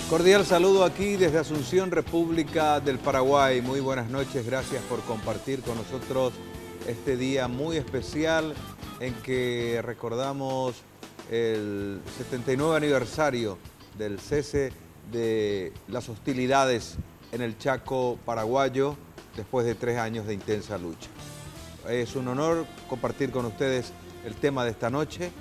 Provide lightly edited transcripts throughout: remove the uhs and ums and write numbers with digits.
Cordial saludo aquí desde Asunción, República del Paraguay. Muy buenas noches, gracias por compartir con nosotros este día muy especial en que recordamos el 79 aniversario del cese de las hostilidades en el Chaco paraguayo después de 3 años de intensa lucha. Es un honor compartir con ustedes el tema de esta noche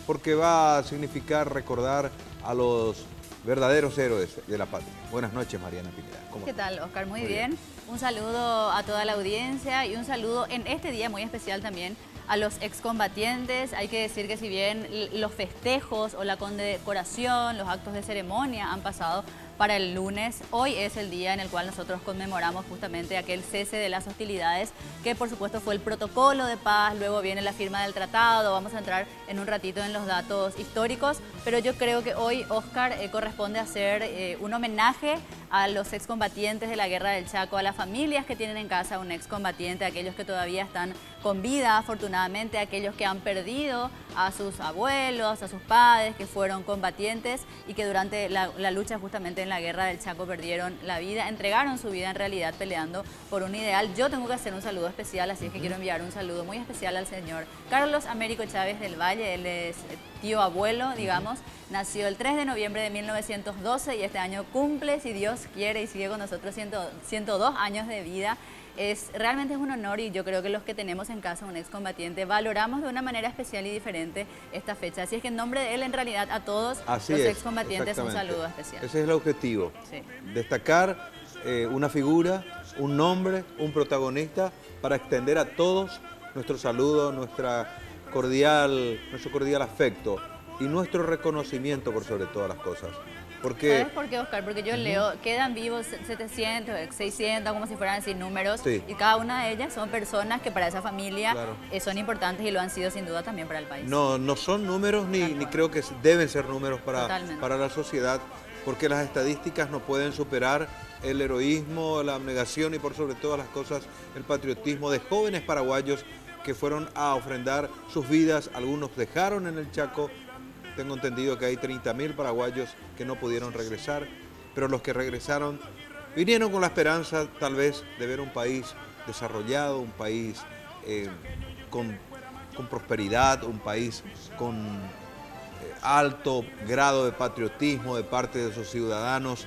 porque va a significar recordar a los verdaderos héroes de la patria. Buenas noches, Mariana Pineda. ¿Qué tal, Oscar? Muy bien. Un saludo a toda la audiencia y un saludo en este día muy especial también a los excombatientes. Hay que decir que si bien los festejos o la condecoración, los actos de ceremonia han pasado para el lunes, hoy es el día en el cual nosotros conmemoramos justamente aquel cese de las hostilidades, que por supuesto fue el protocolo de paz, luego viene la firma del tratado. Vamos a entrar en un ratito en los datos históricos, pero yo creo que hoy, Oscar, corresponde hacer un homenaje a los excombatientes de la Guerra del Chaco, a las familias que tienen en casa un excombatiente, a aquellos que todavía están con vida, afortunadamente, a aquellos que han perdido a sus abuelos, a sus padres, que fueron combatientes y que durante la lucha justamente en la Guerra del Chaco perdieron la vida, entregaron su vida en realidad peleando por un ideal. Yo tengo que hacer un saludo especial, así es que quiero enviar un saludo muy especial al señor Carlos Américo Chávez del Valle. Él es tío abuelo, digamos. Nació el 3 de noviembre de 1912 y este año cumple, si Dios quiere, y sigue con nosotros 102 años de vida. Realmente es un honor y yo creo que los que tenemos en casa un excombatiente valoramos de una manera especial y diferente esta fecha. Así es que en nombre de él, en realidad, a todos los excombatientes un saludo especial. Ese es el objetivo, sí. Destacar una figura, un nombre, un protagonista para extender a todos nuestro saludo, nuestro cordial afecto y nuestro reconocimiento por sobre todas las cosas. Porque, ¿sabes por qué, Oscar? Porque yo leo, quedan vivos 700, 600, como si fueran así números, sí. Y cada una de ellas son personas que para esa familia son importantes y lo han sido sin duda también para el país. No son números ni creo que deben ser números para la sociedad, porque las estadísticas no pueden superar el heroísmo, la abnegación y por sobre todas las cosas el patriotismo de jóvenes paraguayos que fueron a ofrendar sus vidas. Algunos dejaron en el Chaco. Tengo entendido que hay 30.000 paraguayos que no pudieron regresar, pero los que regresaron vinieron con la esperanza tal vez de ver un país desarrollado, un país con prosperidad, un país con alto grado de patriotismo de parte de sus ciudadanos.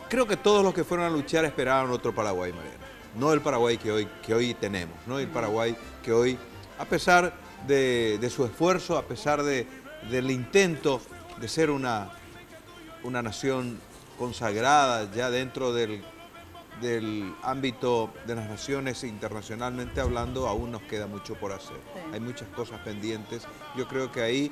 Creo que todos los que fueron a luchar esperaban otro Paraguay, Mariana. No el Paraguay que hoy tenemos, no el Paraguay que hoy, a pesar de su esfuerzo, a pesar del intento de ser una nación consagrada ya dentro del ámbito de las naciones internacionalmente hablando, aún nos queda mucho por hacer. Sí. Hay muchas cosas pendientes. Yo creo que ahí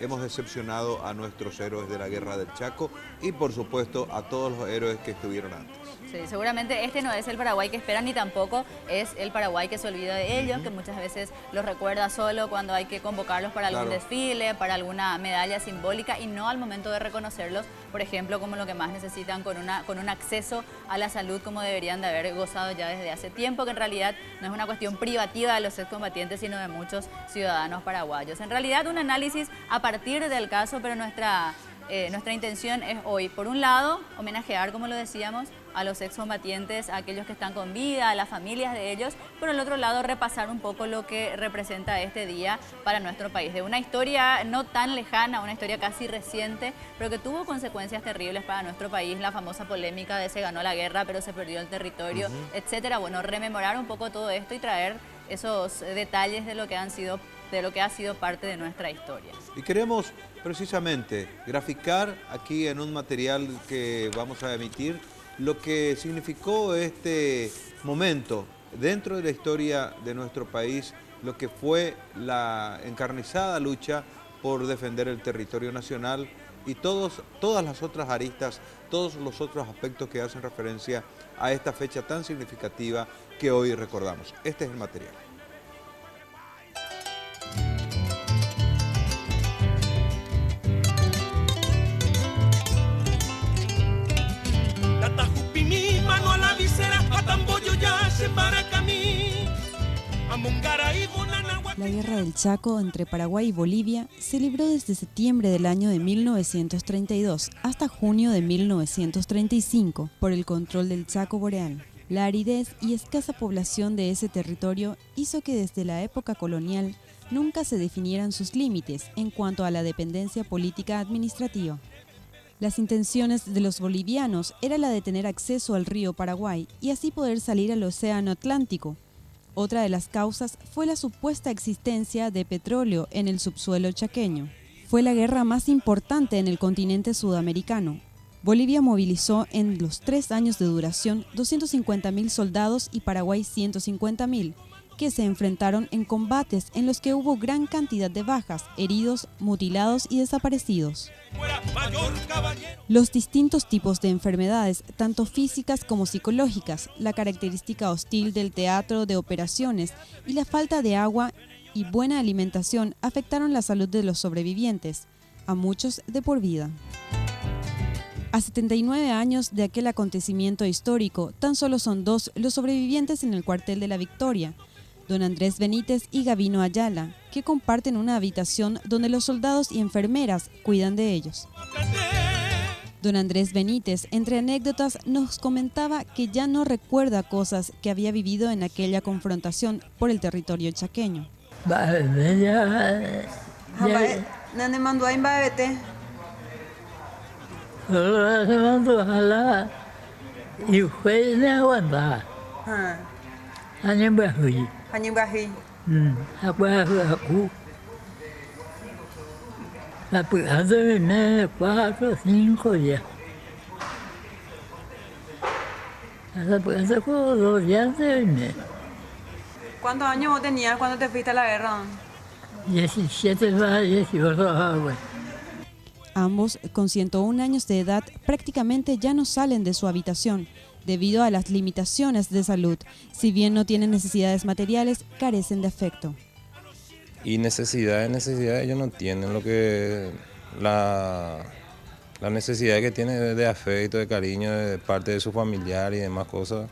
hemos decepcionado a nuestros héroes de la Guerra del Chaco y por supuesto a todos los héroes que estuvieron antes. Sí, seguramente este no es el Paraguay que esperan ni tampoco es el Paraguay que se olvida de ellos, que muchas veces los recuerda solo cuando hay que convocarlos para algún desfile, para alguna medalla simbólica y no al momento de reconocerlos, por ejemplo, como lo que más necesitan con un acceso a la salud como deberían de haber gozado ya desde hace tiempo, que en realidad no es una cuestión privativa de los excombatientes, sino de muchos ciudadanos paraguayos. En realidad un análisis a partir del caso, pero nuestra intención es hoy, por un lado, homenajear, como lo decíamos, a los excombatientes, a aquellos que están con vida, a las familias de ellos, por el otro lado, repasar un poco lo que representa este día para nuestro país, de una historia no tan lejana, una historia casi reciente, pero que tuvo consecuencias terribles para nuestro país, la famosa polémica de se ganó la guerra, pero se perdió el territorio, etcétera. Bueno, rememorar un poco todo esto y traer esos detalles de lo que ha sido parte de nuestra historia. Y queremos precisamente graficar aquí en un material que vamos a emitir lo que significó este momento dentro de la historia de nuestro país, lo que fue la encarnizada lucha por defender el territorio nacional y todas las otras aristas, todos los otros aspectos que hacen referencia a esta fecha tan significativa que hoy recordamos. Este es el material. Atamboyo ya se para camí, Amongara y Bonanagua. La Guerra del Chaco entre Paraguay y Bolivia se libró desde septiembre del año de 1932 hasta junio de 1935 por el control del Chaco boreal. La aridez y escasa población de ese territorio hizo que desde la época colonial nunca se definieran sus límites en cuanto a la dependencia política administrativa. Las intenciones de los bolivianos era la de tener acceso al río Paraguay y así poder salir al océano Atlántico. Otra de las causas fue la supuesta existencia de petróleo en el subsuelo chaqueño. Fue la guerra más importante en el continente sudamericano. Bolivia movilizó en los 3 años de duración 250.000 soldados y Paraguay 150.000, que se enfrentaron en combates en los que hubo gran cantidad de bajas, heridos, mutilados y desaparecidos. Los distintos tipos de enfermedades, tanto físicas como psicológicas, la característica hostil del teatro de operaciones y la falta de agua y buena alimentación afectaron la salud de los sobrevivientes, a muchos de por vida. A 79 años de aquel acontecimiento histórico, tan solo son 2 los sobrevivientes en el cuartel de la Victoria, don Andrés Benítez y Gabino Ayala, que comparten una habitación donde los soldados y enfermeras cuidan de ellos. Don Andrés Benítez, entre anécdotas, nos comentaba que ya no recuerda cosas que había vivido en aquella confrontación por el territorio chaqueño. Hace 4 o 5 días. Hace como 2 días se vine. ¿Cuántos años vos tenías cuando te fuiste a la guerra? 17 para 18 años. Ambos, con 101 años de edad, prácticamente ya no salen de su habitación, debido a las limitaciones de salud. Si bien no tienen necesidades materiales, carecen de afecto. Y necesidades ellos no tienen lo que la necesidad que tienen de afecto, de cariño, de parte de su familiar y demás cosas.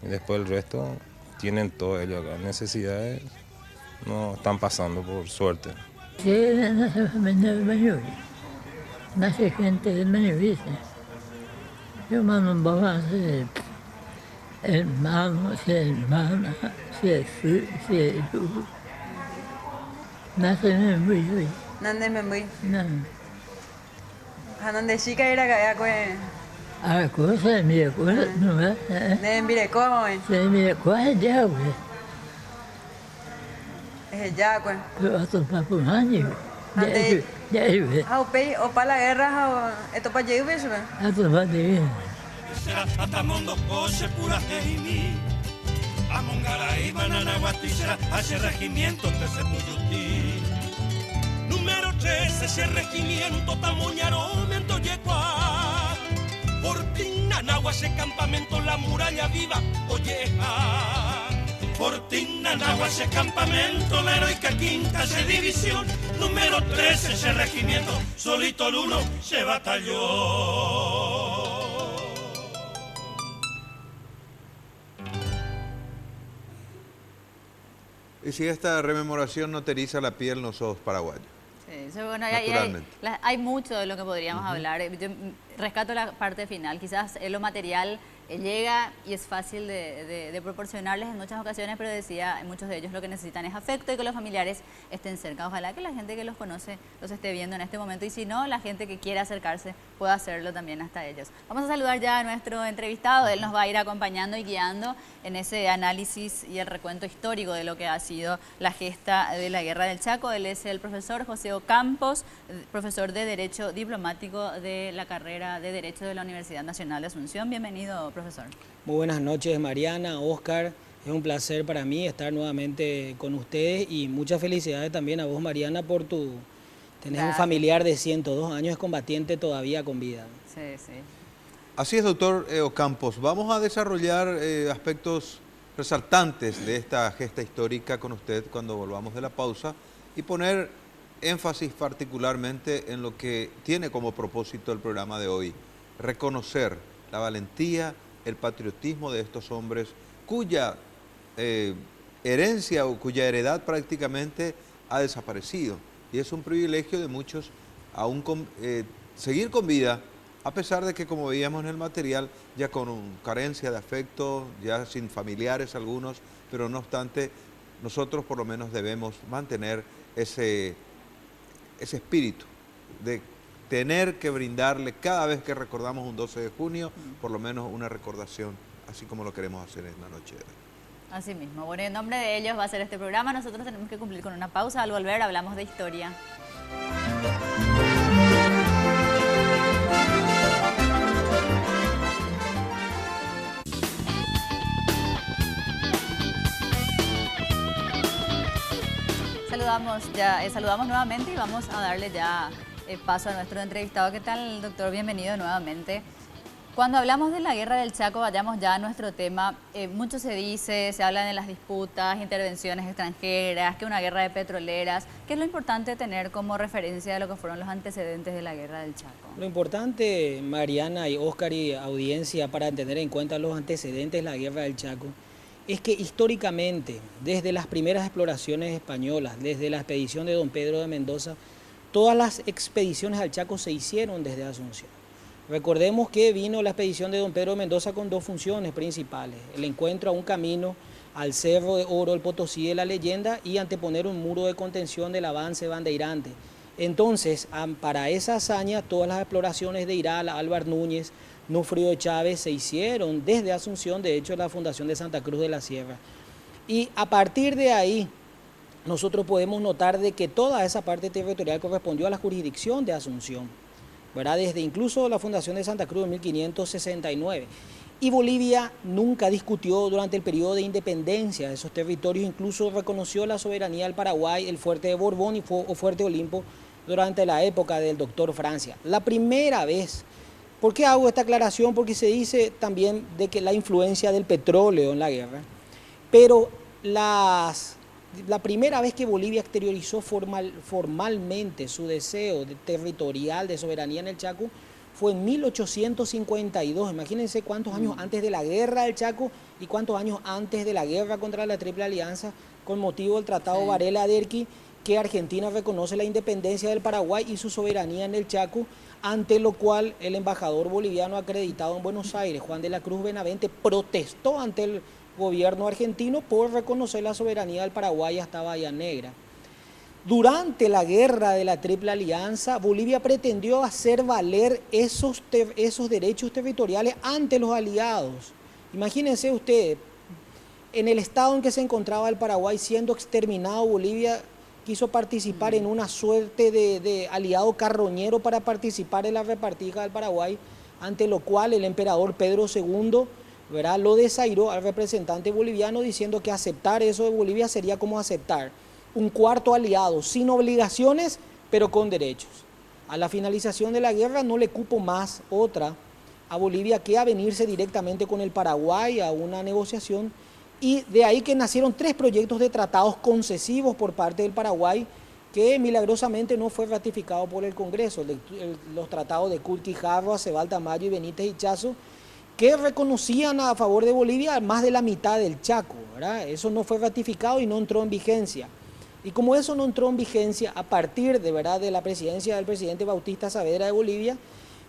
Y después el resto tienen todo ellos acá. Necesidades no están pasando, por suerte. Sí, nace familia del Mañubi. Nace gente del Mañubi. Yo mando un papá, hermano, hermana, nace en Mañubi. ¿Nande Membuy? No. ¿Nande chica era que pues? A cosa, mira, cosa, no es. ¿De Mbireco, mamá? Se mira, cosa ya, güey. Es ya, pues. Pero hasta para un año. Ya, güey. Ah, o para la guerra, esto para llevar, ¿ves? Hasta para de hasta mundo coche pura mi a Mongaraí, Bananaguatisera, hace regimiento que se puyutí. Número 13, ese regimiento Tamoñaromento Yecua. Fortina, Nagua, ese campamento, la muralla viva, Olleja. Fortina, Nagua, ese campamento, la heroica quinta, esa división. Número 13, ese regimiento, solito el 1 se batalló. Y si esta rememoración no te eriza la piel, no sos paraguayo. Sí, bueno, hay mucho de lo que podríamos hablar. Yo rescato la parte final. Quizás lo material llega y es fácil de proporcionarles en muchas ocasiones, pero decía, muchos de ellos lo que necesitan es afecto y que los familiares estén cerca. Ojalá que la gente que los conoce los esté viendo en este momento y si no, la gente que quiera acercarse pueda hacerlo también hasta ellos. Vamos a saludar ya a nuestro entrevistado. Él nos va a ir acompañando y guiando en ese análisis y el recuento histórico de lo que ha sido la gesta de la Guerra del Chaco. Él es el profesor José Ocampos, profesor de Derecho Diplomático de la carrera de Derecho de la Universidad Nacional de Asunción. Bienvenido, profesor. Muy buenas noches, Mariana, Oscar. Es un placer para mí estar nuevamente con ustedes y muchas felicidades también a vos, Mariana, por tener un familiar de 102 años, es combatiente todavía con vida. Sí, sí. Así es, doctor Ocampos. Vamos a desarrollar aspectos resaltantes de esta gesta histórica con usted cuando volvamos de la pausa y poner énfasis particularmente en lo que tiene como propósito el programa de hoy, reconocer la valentía, el patriotismo de estos hombres cuya herencia o cuya heredad prácticamente ha desaparecido. Y es un privilegio de muchos aún seguir con vida, a pesar de que, como veíamos en el material, ya con carencia de afecto, ya sin familiares algunos, pero no obstante, nosotros por lo menos debemos mantener ese espíritu de tener que brindarle cada vez que recordamos un 12 de junio, por lo menos una recordación, así como lo queremos hacer en la noche de hoy. Así mismo. Bueno, en nombre de ellos va a ser este programa. Nosotros tenemos que cumplir con una pausa. Al volver hablamos de historia. Saludamos nuevamente y vamos a darle ya paso a nuestro entrevistado. ¿Qué tal, doctor? Bienvenido nuevamente. Cuando hablamos de la guerra del Chaco, vayamos ya a nuestro tema. Mucho se dice, se habla de las disputas, intervenciones extranjeras, que una guerra de petroleras. ¿Qué es lo importante tener como referencia de lo que fueron los antecedentes de la guerra del Chaco? Lo importante, Mariana y Óscar y audiencia, para tener en cuenta los antecedentes de la guerra del Chaco, es que históricamente, desde las primeras exploraciones españolas, desde la expedición de don Pedro de Mendoza, todas las expediciones al Chaco se hicieron desde Asunción. Recordemos que vino la expedición de don Pedro de Mendoza con dos funciones principales: el encuentro a un camino al Cerro de Oro, el Potosí de la Leyenda, y anteponer un muro de contención del avance bandeirante. Entonces, para esa hazaña, todas las exploraciones de Irala, Álvar Núñez, Nufrio de Chávez se hicieron desde Asunción, de hecho la fundación de Santa Cruz de la Sierra. Y a partir de ahí, nosotros podemos notar de que toda esa parte territorial correspondió a la jurisdicción de Asunción, ¿verdad? Desde incluso la fundación de Santa Cruz en 1569. Y Bolivia nunca discutió durante el periodo de independencia de esos territorios, incluso reconoció la soberanía del Paraguay, el fuerte de Borbón o fuerte Olimpo durante la época del doctor Francia. La primera vez. ¿Por qué hago esta aclaración? Porque se dice también de que la influencia del petróleo en la guerra, pero la primera vez que Bolivia exteriorizó formalmente su deseo territorial de soberanía en el Chaco fue en 1852. Imagínense cuántos años antes de la guerra del Chaco y cuántos años antes de la guerra contra la Triple Alianza, con motivo del Tratado Varela-Derqui, que Argentina reconoce la independencia del Paraguay y su soberanía en el Chaco, ante lo cual el embajador boliviano acreditado en Buenos Aires, Juan de la Cruz Benavente, protestó ante el gobierno argentino por reconocer la soberanía del Paraguay hasta Bahía Negra. Durante la guerra de la Triple Alianza, Bolivia pretendió hacer valer esos derechos territoriales ante los aliados. Imagínense ustedes, en el estado en que se encontraba el Paraguay siendo exterminado, Bolivia quiso participar en una suerte de aliado carroñero para participar en la repartija del Paraguay, ante lo cual el emperador Pedro II, ¿verdad?, lo desairó al representante boliviano, diciendo que aceptar eso de Bolivia sería como aceptar un cuarto aliado sin obligaciones, pero con derechos. A la finalización de la guerra no le cupo más otra a Bolivia que a venirse directamente con el Paraguay a una negociación. Y de ahí que nacieron 3 proyectos de tratados concesivos por parte del Paraguay, que milagrosamente no fue ratificado por el Congreso. Los tratados de Culquijarro, Acebal Tamayo y Benítez Ichazo, que reconocían a favor de Bolivia más de la mitad del Chaco, ¿verdad? Eso no fue ratificado y no entró en vigencia. Y como eso no entró en vigencia, a partir de la presidencia del presidente Bautista Saavedra de Bolivia,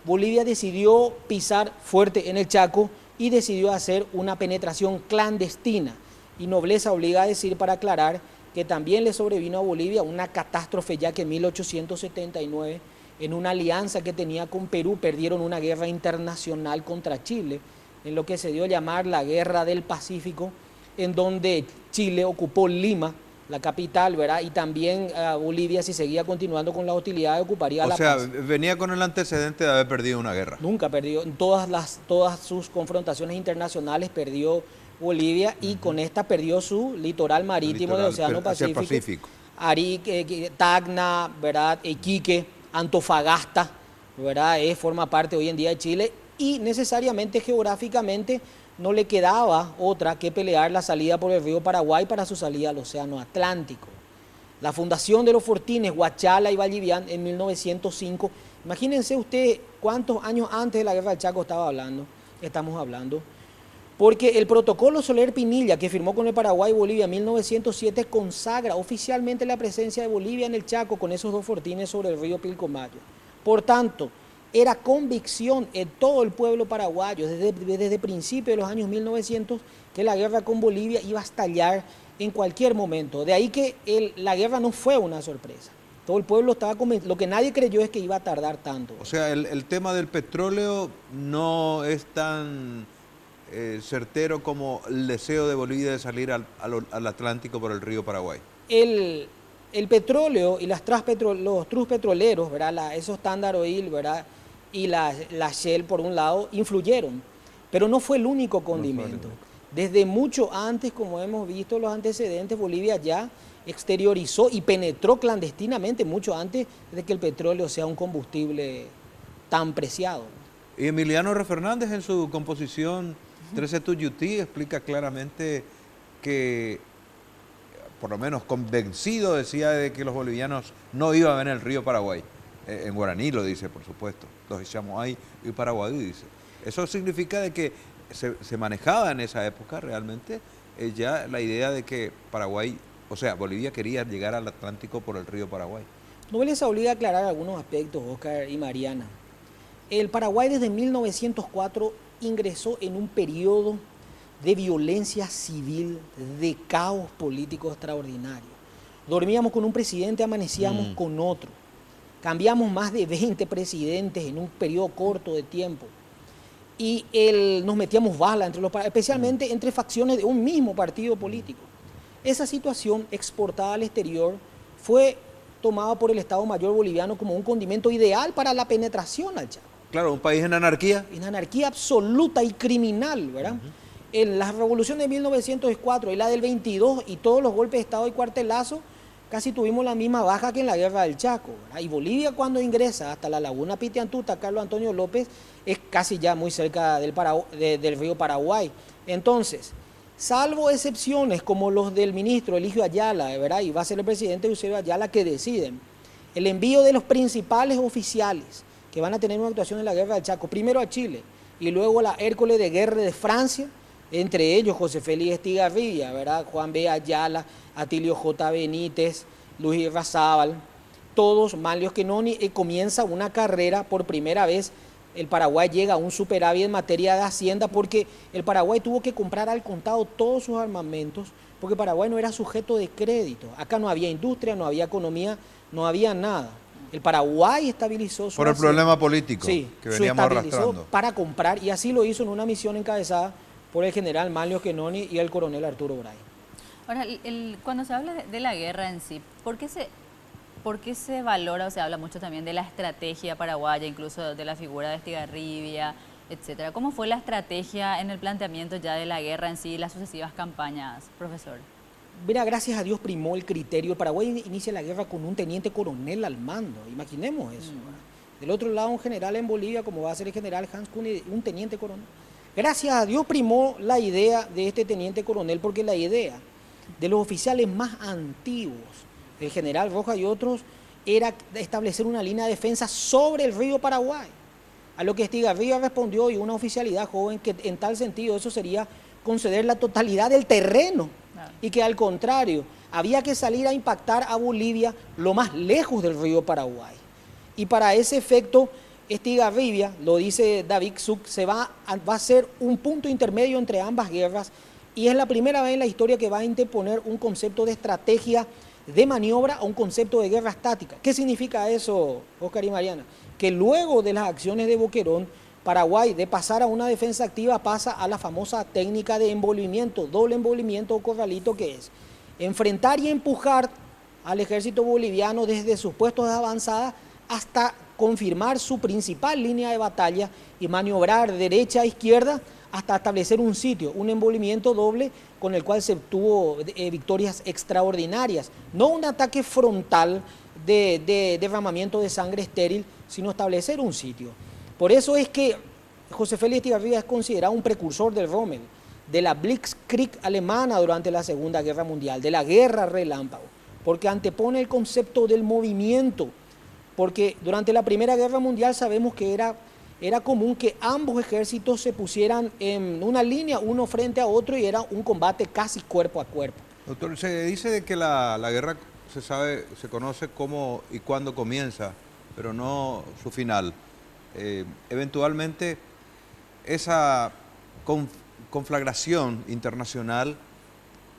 Bolivia decidió pisar fuerte en el Chaco y decidió hacer una penetración clandestina. Y nobleza obliga a decir, para aclarar, que también le sobrevino a Bolivia una catástrofe, ya que en 1879, en una alianza que tenía con Perú, perdieron una guerra internacional contra Chile, en lo que se dio a llamar la Guerra del Pacífico, en donde Chile ocupó Lima, la capital, ¿verdad? Y también Bolivia, si seguía continuando con la hostilidad, ocuparía La Paz. O sea, venía con el antecedente de haber perdido una guerra. Nunca perdió, en todas sus confrontaciones internacionales perdió Bolivia, y con esta perdió su litoral marítimo del Océano Pacífico. Arique, Tacna, ¿verdad? Iquique, Antofagasta, ¿verdad? Forma parte hoy en día de Chile, y necesariamente geográficamente no le quedaba otra que pelear la salida por el río Paraguay para su salida al Océano Atlántico. La fundación de los fortines Huachala y Vallivian en 1905, imagínense ustedes cuántos años antes de la guerra del Chaco estamos hablando, porque el protocolo Soler Pinilla, que firmó con el Paraguay y Bolivia en 1907, consagra oficialmente la presencia de Bolivia en el Chaco con esos 2 fortines sobre el río Pilcomayo. Por tanto, era convicción en todo el pueblo paraguayo, desde principios de los años 1900, que la guerra con Bolivia iba a estallar en cualquier momento. De ahí que la guerra no fue una sorpresa. Todo el pueblo estaba convencido. Lo que nadie creyó es que iba a tardar tanto. O sea, el tema del petróleo no es tan certero como el deseo de Bolivia de salir al Atlántico por el río Paraguay. El petróleo y los trust petroleros, ¿verdad? Esos Standard Oil, ¿verdad? Y la Shell, por un lado, influyeron, pero no fue el único condimento. Desde mucho antes, como hemos visto los antecedentes, Bolivia ya exteriorizó y penetró clandestinamente mucho antes de que el petróleo sea un combustible tan preciado. Y Emiliano R. Fernández, en su composición 13 Tuyutí, explica claramente que, por lo menos convencido, decía de que los bolivianos no iban a ver el río Paraguay. En guaraní lo dice, por supuesto. Los echamos ahí y Paraguay, dice. Eso significa de que se manejaba en esa época realmente ya la idea de que Paraguay, o sea, Bolivia quería llegar al Atlántico por el río Paraguay. No les obliga a aclarar algunos aspectos, Oscar y Mariana. El Paraguay desde 1904 ingresó en un periodo de violencia civil, de caos político extraordinario. Dormíamos con un presidente, amanecíamos con otro. Cambiamos más de 20 presidentes en un periodo corto de tiempo. Y nos metíamos bala, especialmente entre facciones de un mismo partido político. Esa situación exportada al exterior fue tomada por el Estado Mayor boliviano como un condimento ideal para la penetración al Chaco. Claro, un país en anarquía. En anarquía absoluta y criminal, ¿verdad? En la revolución de 1904 y la del 22 y todos los golpes de Estado y cuartelazo, casi tuvimos la misma baja que en la guerra del Chaco, ¿verdad? Y Bolivia, cuando ingresa hasta la laguna Pitiantuta, Carlos Antonio López, es casi ya muy cerca del río Paraguay. Entonces, salvo excepciones como los del ministro Eligio Ayala, ¿verdad? Y va a ser el presidente Eusebio Ayala que deciden el envío de los principales oficiales que van a tener una actuación en la guerra del Chaco, primero a Chile y luego a la Hércules de Guerra de Francia, entre ellos José Félix Estigarribia, ¿verdad? Juan B. Ayala, Atilio J. Benítez, Luis Irrazábal, todos, Manlio Quenoni, y comienza una carrera por primera vez. El Paraguay llega a un superávit en materia de hacienda porque el Paraguay tuvo que comprar al contado todos sus armamentos porque Paraguay no era sujeto de crédito. Acá no había industria, no había economía, no había nada. El Paraguay estabilizó su por el problema político que veníamos arrastrando para comprar, y así lo hizo en una misión encabezada por el general Manlio Quenoni y el coronel Arturo Bray. Ahora, cuando se habla de la guerra en sí, ¿por qué se valora o se habla mucho también de la estrategia paraguaya, incluso de la figura de Estigarribia, etcétera? ¿Cómo fue la estrategia en el planteamiento ya de la guerra en sí y las sucesivas campañas, profesor? Mira, gracias a Dios primó el criterio. El Paraguay inicia la guerra con un teniente coronel al mando, imaginemos eso. Del otro lado, un general en Bolivia, como va a ser el general Hans Kuhn, un teniente coronel. Gracias a Dios primó la idea de este teniente coronel, porque la idea de los oficiales más antiguos, el general Rojas y otros, era establecer una línea de defensa sobre el río Paraguay. A lo que Estigarribia respondió, y una oficialidad joven, que en tal sentido eso sería conceder la totalidad del terreno, y que al contrario, había que salir a impactar a Bolivia lo más lejos del río Paraguay. Y para ese efecto, Estigarribia, lo dice David Zuck, va a ser un punto intermedio entre ambas guerras, y es la primera vez en la historia que va a interponer un concepto de estrategia de maniobra a un concepto de guerra estática. ¿Qué significa eso, Oscar y Mariana? Que luego de las acciones de Boquerón, Paraguay, de pasar a una defensa activa, pasa a la famosa técnica de envolvimiento, doble envolvimiento o corralito, que es enfrentar y empujar al ejército boliviano desde sus puestos de avanzada hasta confirmar su principal línea de batalla y maniobrar derecha a izquierda hasta establecer un sitio, un envolvimiento doble con el cual se obtuvo victorias extraordinarias. No un ataque frontal de derramamiento de sangre estéril, sino establecer un sitio. Por eso es que José Félix Estigarribia es considerado un precursor del Rommel, de la Blitzkrieg alemana durante la Segunda Guerra Mundial, de la guerra relámpago, porque antepone el concepto del movimiento, porque durante la Primera Guerra Mundial sabemos que era era común que ambos ejércitos se pusieran en una línea, uno frente a otro, y era un combate casi cuerpo a cuerpo. Doctor, se dice de que la guerra se conoce cómo y cuándo comienza, pero no su final. Eventualmente, esa conflagración internacional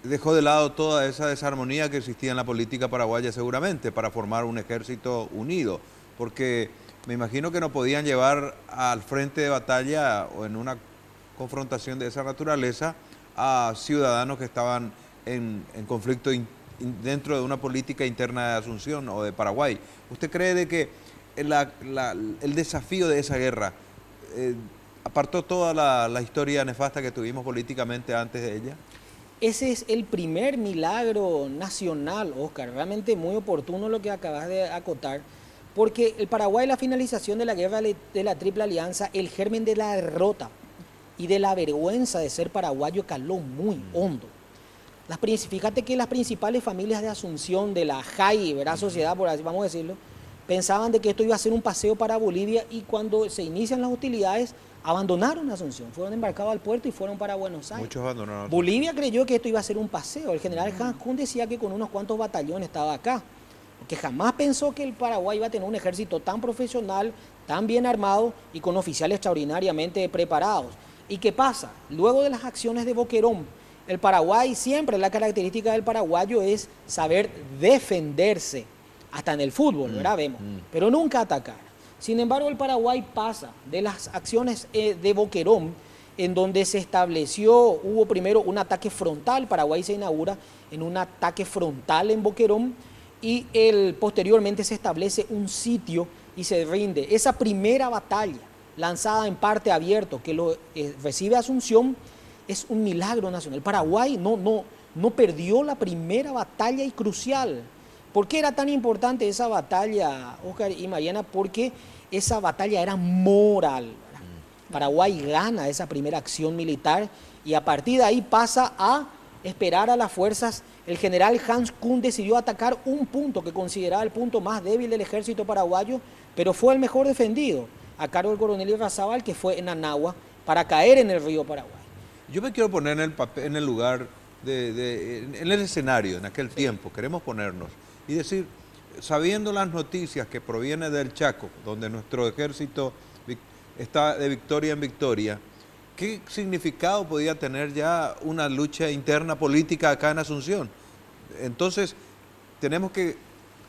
dejó de lado toda esa desarmonía que existía en la política paraguaya seguramente para formar un ejército unido, porque me imagino que no podían llevar al frente de batalla o en una confrontación de esa naturaleza a ciudadanos que estaban en conflicto dentro de una política interna de Asunción o de Paraguay. ¿Usted cree de que el desafío de esa guerra apartó toda la historia nefasta que tuvimos políticamente antes de ella? Ese es el primer milagro nacional, Oscar. Realmente muy oportuno lo que acabas de acotar, porque el Paraguay, la finalización de la guerra de la Triple Alianza, el germen de la derrota y de la vergüenza de ser paraguayo caló muy hondo. Fíjate que las principales familias de Asunción, de la JAI, ¿verdad? Sociedad, por así vamos a decirlo, pensaban de que esto iba a ser un paseo para Bolivia, y cuando se inician las hostilidades, abandonaron Asunción, fueron embarcados al puerto y fueron para Buenos Aires. Muchos abandonaron. Bolivia creyó que esto iba a ser un paseo. El general Hans Kuhn decía que con unos cuantos batallones estaba acá, porque jamás pensó que el Paraguay iba a tener un ejército tan profesional, tan bien armado y con oficiales extraordinariamente preparados. ¿Y qué pasa? Luego de las acciones de Boquerón, el Paraguay, siempre la característica del paraguayo es saber defenderse, hasta en el fútbol, ¿verdad? Vemos, pero nunca atacar. Sin embargo, el Paraguay pasa de las acciones de Boquerón, en donde se estableció, hubo primero un ataque frontal, Paraguay se inaugura en un ataque frontal en Boquerón, y posteriormente se establece un sitio y se rinde. Esa primera batalla, lanzada en parte abierto, que lo recibe Asunción, es un milagro nacional. Paraguay no perdió la primera batalla y crucial. ¿Por qué era tan importante esa batalla, Oscar y Mariana? Porque esa batalla era moral. Paraguay gana esa primera acción militar y a partir de ahí pasa a esperar a las fuerzas. El general Hans Kuhn decidió atacar un punto que consideraba el punto más débil del ejército paraguayo, pero fue el mejor defendido, a cargo del coronel Irrazábal, que fue en Anagua, para caer en el río Paraguay. Yo me quiero poner en el lugar, en el escenario, en aquel tiempo, queremos ponernos y decir, sabiendo las noticias que provienen del Chaco, donde nuestro ejército está de victoria en victoria, ¿qué significado podía tener ya una lucha interna política acá en Asunción? Entonces, tenemos que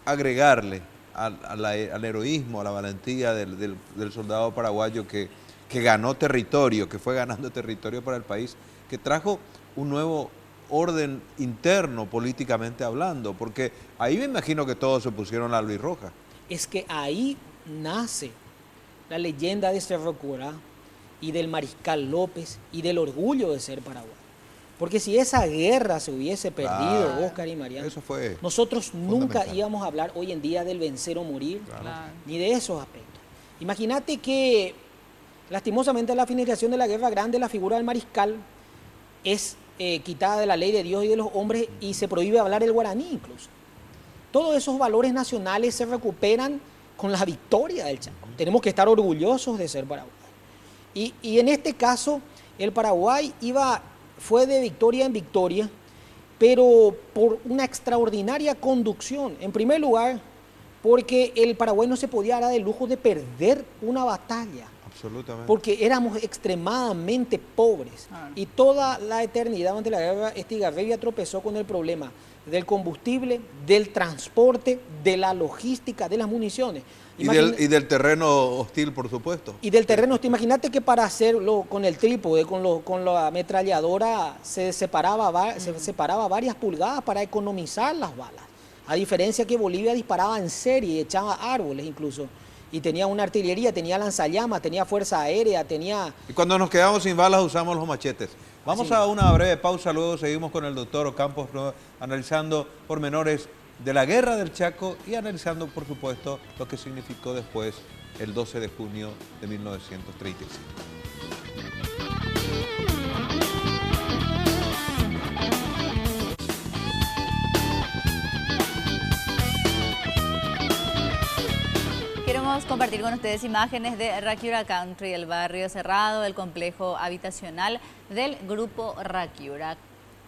agregarle al heroísmo, a la valentía del soldado paraguayo que ganó territorio, que fue ganando territorio para el país, que trajo un nuevo orden interno políticamente hablando, porque ahí me imagino que todos se pusieron la albirroja. Es que ahí nace la leyenda de Cerro Corá y del Mariscal López y del orgullo de ser Paraguay. Porque si esa guerra se hubiese perdido, Oscar y Mariana, nosotros nunca íbamos a hablar hoy en día del vencer o morir, ni de esos aspectos. Imagínate que lastimosamente la finalización de la Guerra Grande, la figura del mariscal es quitada de la ley de Dios y de los hombres y se prohíbe hablar el guaraní incluso. Todos esos valores nacionales se recuperan con la victoria del Chaco. Tenemos que estar orgullosos de ser Paraguay. Y en este caso, el Paraguay fue de victoria en victoria, pero por una extraordinaria conducción. En primer lugar, porque el Paraguay no se podía dar el lujo de perder una batalla. Absolutamente. Porque éramos extremadamente pobres. Y toda la eternidad durante la guerra, Estigarribia tropezó con el problema del combustible, del transporte, de la logística, de las municiones. Y del terreno hostil, por supuesto. Y del terreno hostil. Imagínate que para hacerlo con el trípode, con la ametralladora, se separaba varias pulgadas para economizar las balas. A diferencia que Bolivia disparaba en serie, echaba árboles incluso. Y tenía una artillería, tenía lanzallamas, tenía fuerza aérea, Y cuando nos quedamos sin balas usamos los machetes. Vamos a una breve pausa, luego seguimos con el doctor Ocampos analizando pormenores de la Guerra del Chaco y analizando, por supuesto, lo que significó después el 12 de junio de 1935. Queremos queremos compartir con ustedes imágenes de Rakiura Country, el barrio cerrado, el complejo habitacional del grupo Rakiura.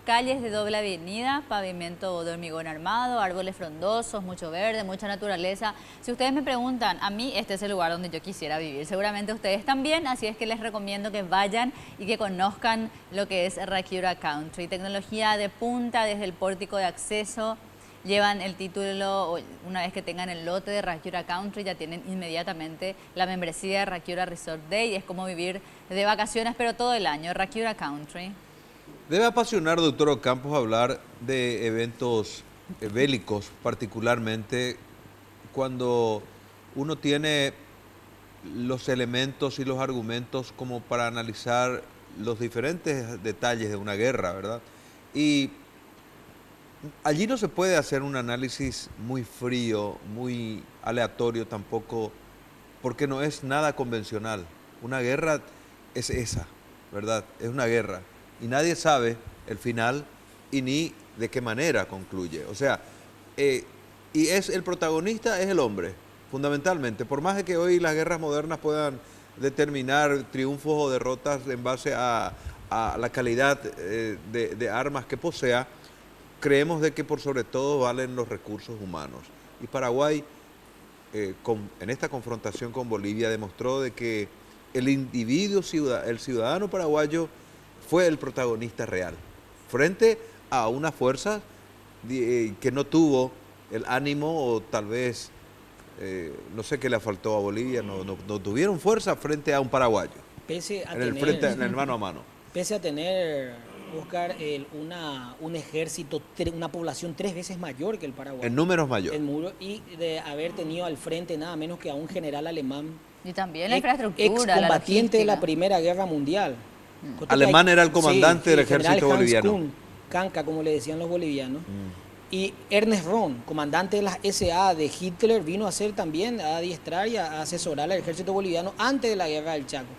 Calles de doble avenida, pavimento de hormigón armado, árboles frondosos, mucho verde, mucha naturaleza. Si ustedes me preguntan, a mí este es el lugar donde yo quisiera vivir. Seguramente ustedes también, así es que les recomiendo que vayan y que conozcan lo que es Rakiura Country. Tecnología de punta desde el pórtico de acceso. Llevan el título, una vez que tengan el lote de Rakiura Country, ya tienen inmediatamente la membresía de Rakiura Resort Day. Es como vivir de vacaciones, pero todo el año. Rakiura Country. Debe apasionar, doctor Ocampos, hablar de eventos bélicos, particularmente cuando uno tiene los elementos y los argumentos como para analizar los diferentes detalles de una guerra, ¿verdad? Y allí no se puede hacer un análisis muy frío, muy aleatorio tampoco, porque no es nada convencional. Una guerra es esa, ¿verdad? Es una guerra. Y nadie sabe el final y ni de qué manera concluye. O sea, y el protagonista es el hombre, fundamentalmente. Por más de que hoy las guerras modernas puedan determinar triunfos o derrotas en base a la calidad de armas que posea, creemos de que por sobre todo valen los recursos humanos. Y Paraguay, en esta confrontación con Bolivia, demostró de que el individuo, el ciudadano paraguayo, fue el protagonista real, frente a una fuerza que no tuvo el ánimo o tal vez, no sé qué le faltó a Bolivia, no tuvieron fuerza frente a un paraguayo, pese a en el mano a mano. Pese a tener, Oscar, un ejército, una población 3 veces mayor que el Paraguay. En números mayores. Y de haber tenido al frente nada menos que a un general alemán. Y también la infraestructura, excombatiente de la Primera Guerra Mundial. Alemán era el comandante del ejército boliviano. Hans Kuhn, Kanka, como le decían los bolivianos. Y Ernest Röhm, comandante de las SA de Hitler, vino a ser también, a adiestrar y a asesorar al ejército boliviano antes de la Guerra del Chaco.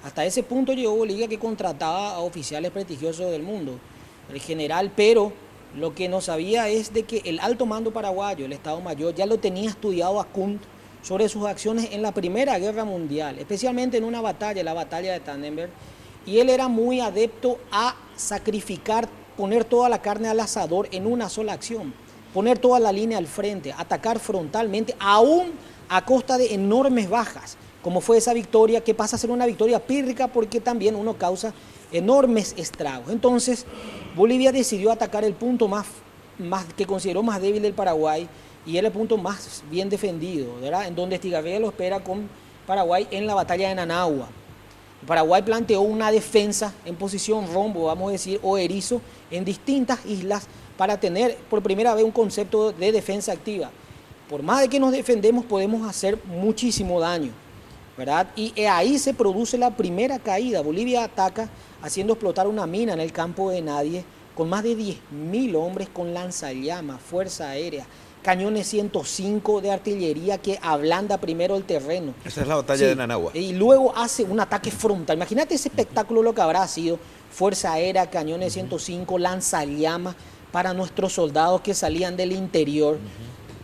Hasta ese punto llegó Bolivia, que contrataba a oficiales prestigiosos del mundo. El general, pero lo que no sabía es de que el alto mando paraguayo, el Estado Mayor, ya lo tenía estudiado a Kuhn sobre sus acciones en la Primera Guerra Mundial, especialmente en una batalla, la batalla de Tannenberg. Y él era muy adepto a sacrificar, poner toda la carne al asador en una sola acción, poner toda la línea al frente, atacar frontalmente, aún a costa de enormes bajas, como fue esa victoria, que pasa a ser una victoria pírrica porque también uno causa enormes estragos. Entonces, Bolivia decidió atacar el punto más que consideró más débil del Paraguay, y era el punto más bien defendido, ¿verdad? En donde Estigarribia lo espera con Paraguay en la batalla de Nanagua. Paraguay planteó una defensa en posición rombo, vamos a decir, o erizo, en distintas islas para tener por primera vez un concepto de defensa activa. Por más de que nos defendemos, podemos hacer muchísimo daño, ¿verdad? Y ahí se produce la primera caída. Bolivia ataca haciendo explotar una mina en el campo de nadie, con más de 10.000 hombres con lanzallamas, fuerza aérea, cañones 105 de artillería que ablanda primero el terreno. Esa es la batalla de Nanagua. Y luego hace un ataque frontal. Imagínate ese espectáculo, lo que habrá sido. Fuerza aérea, cañones 105, lanzallamas para nuestros soldados que salían del interior.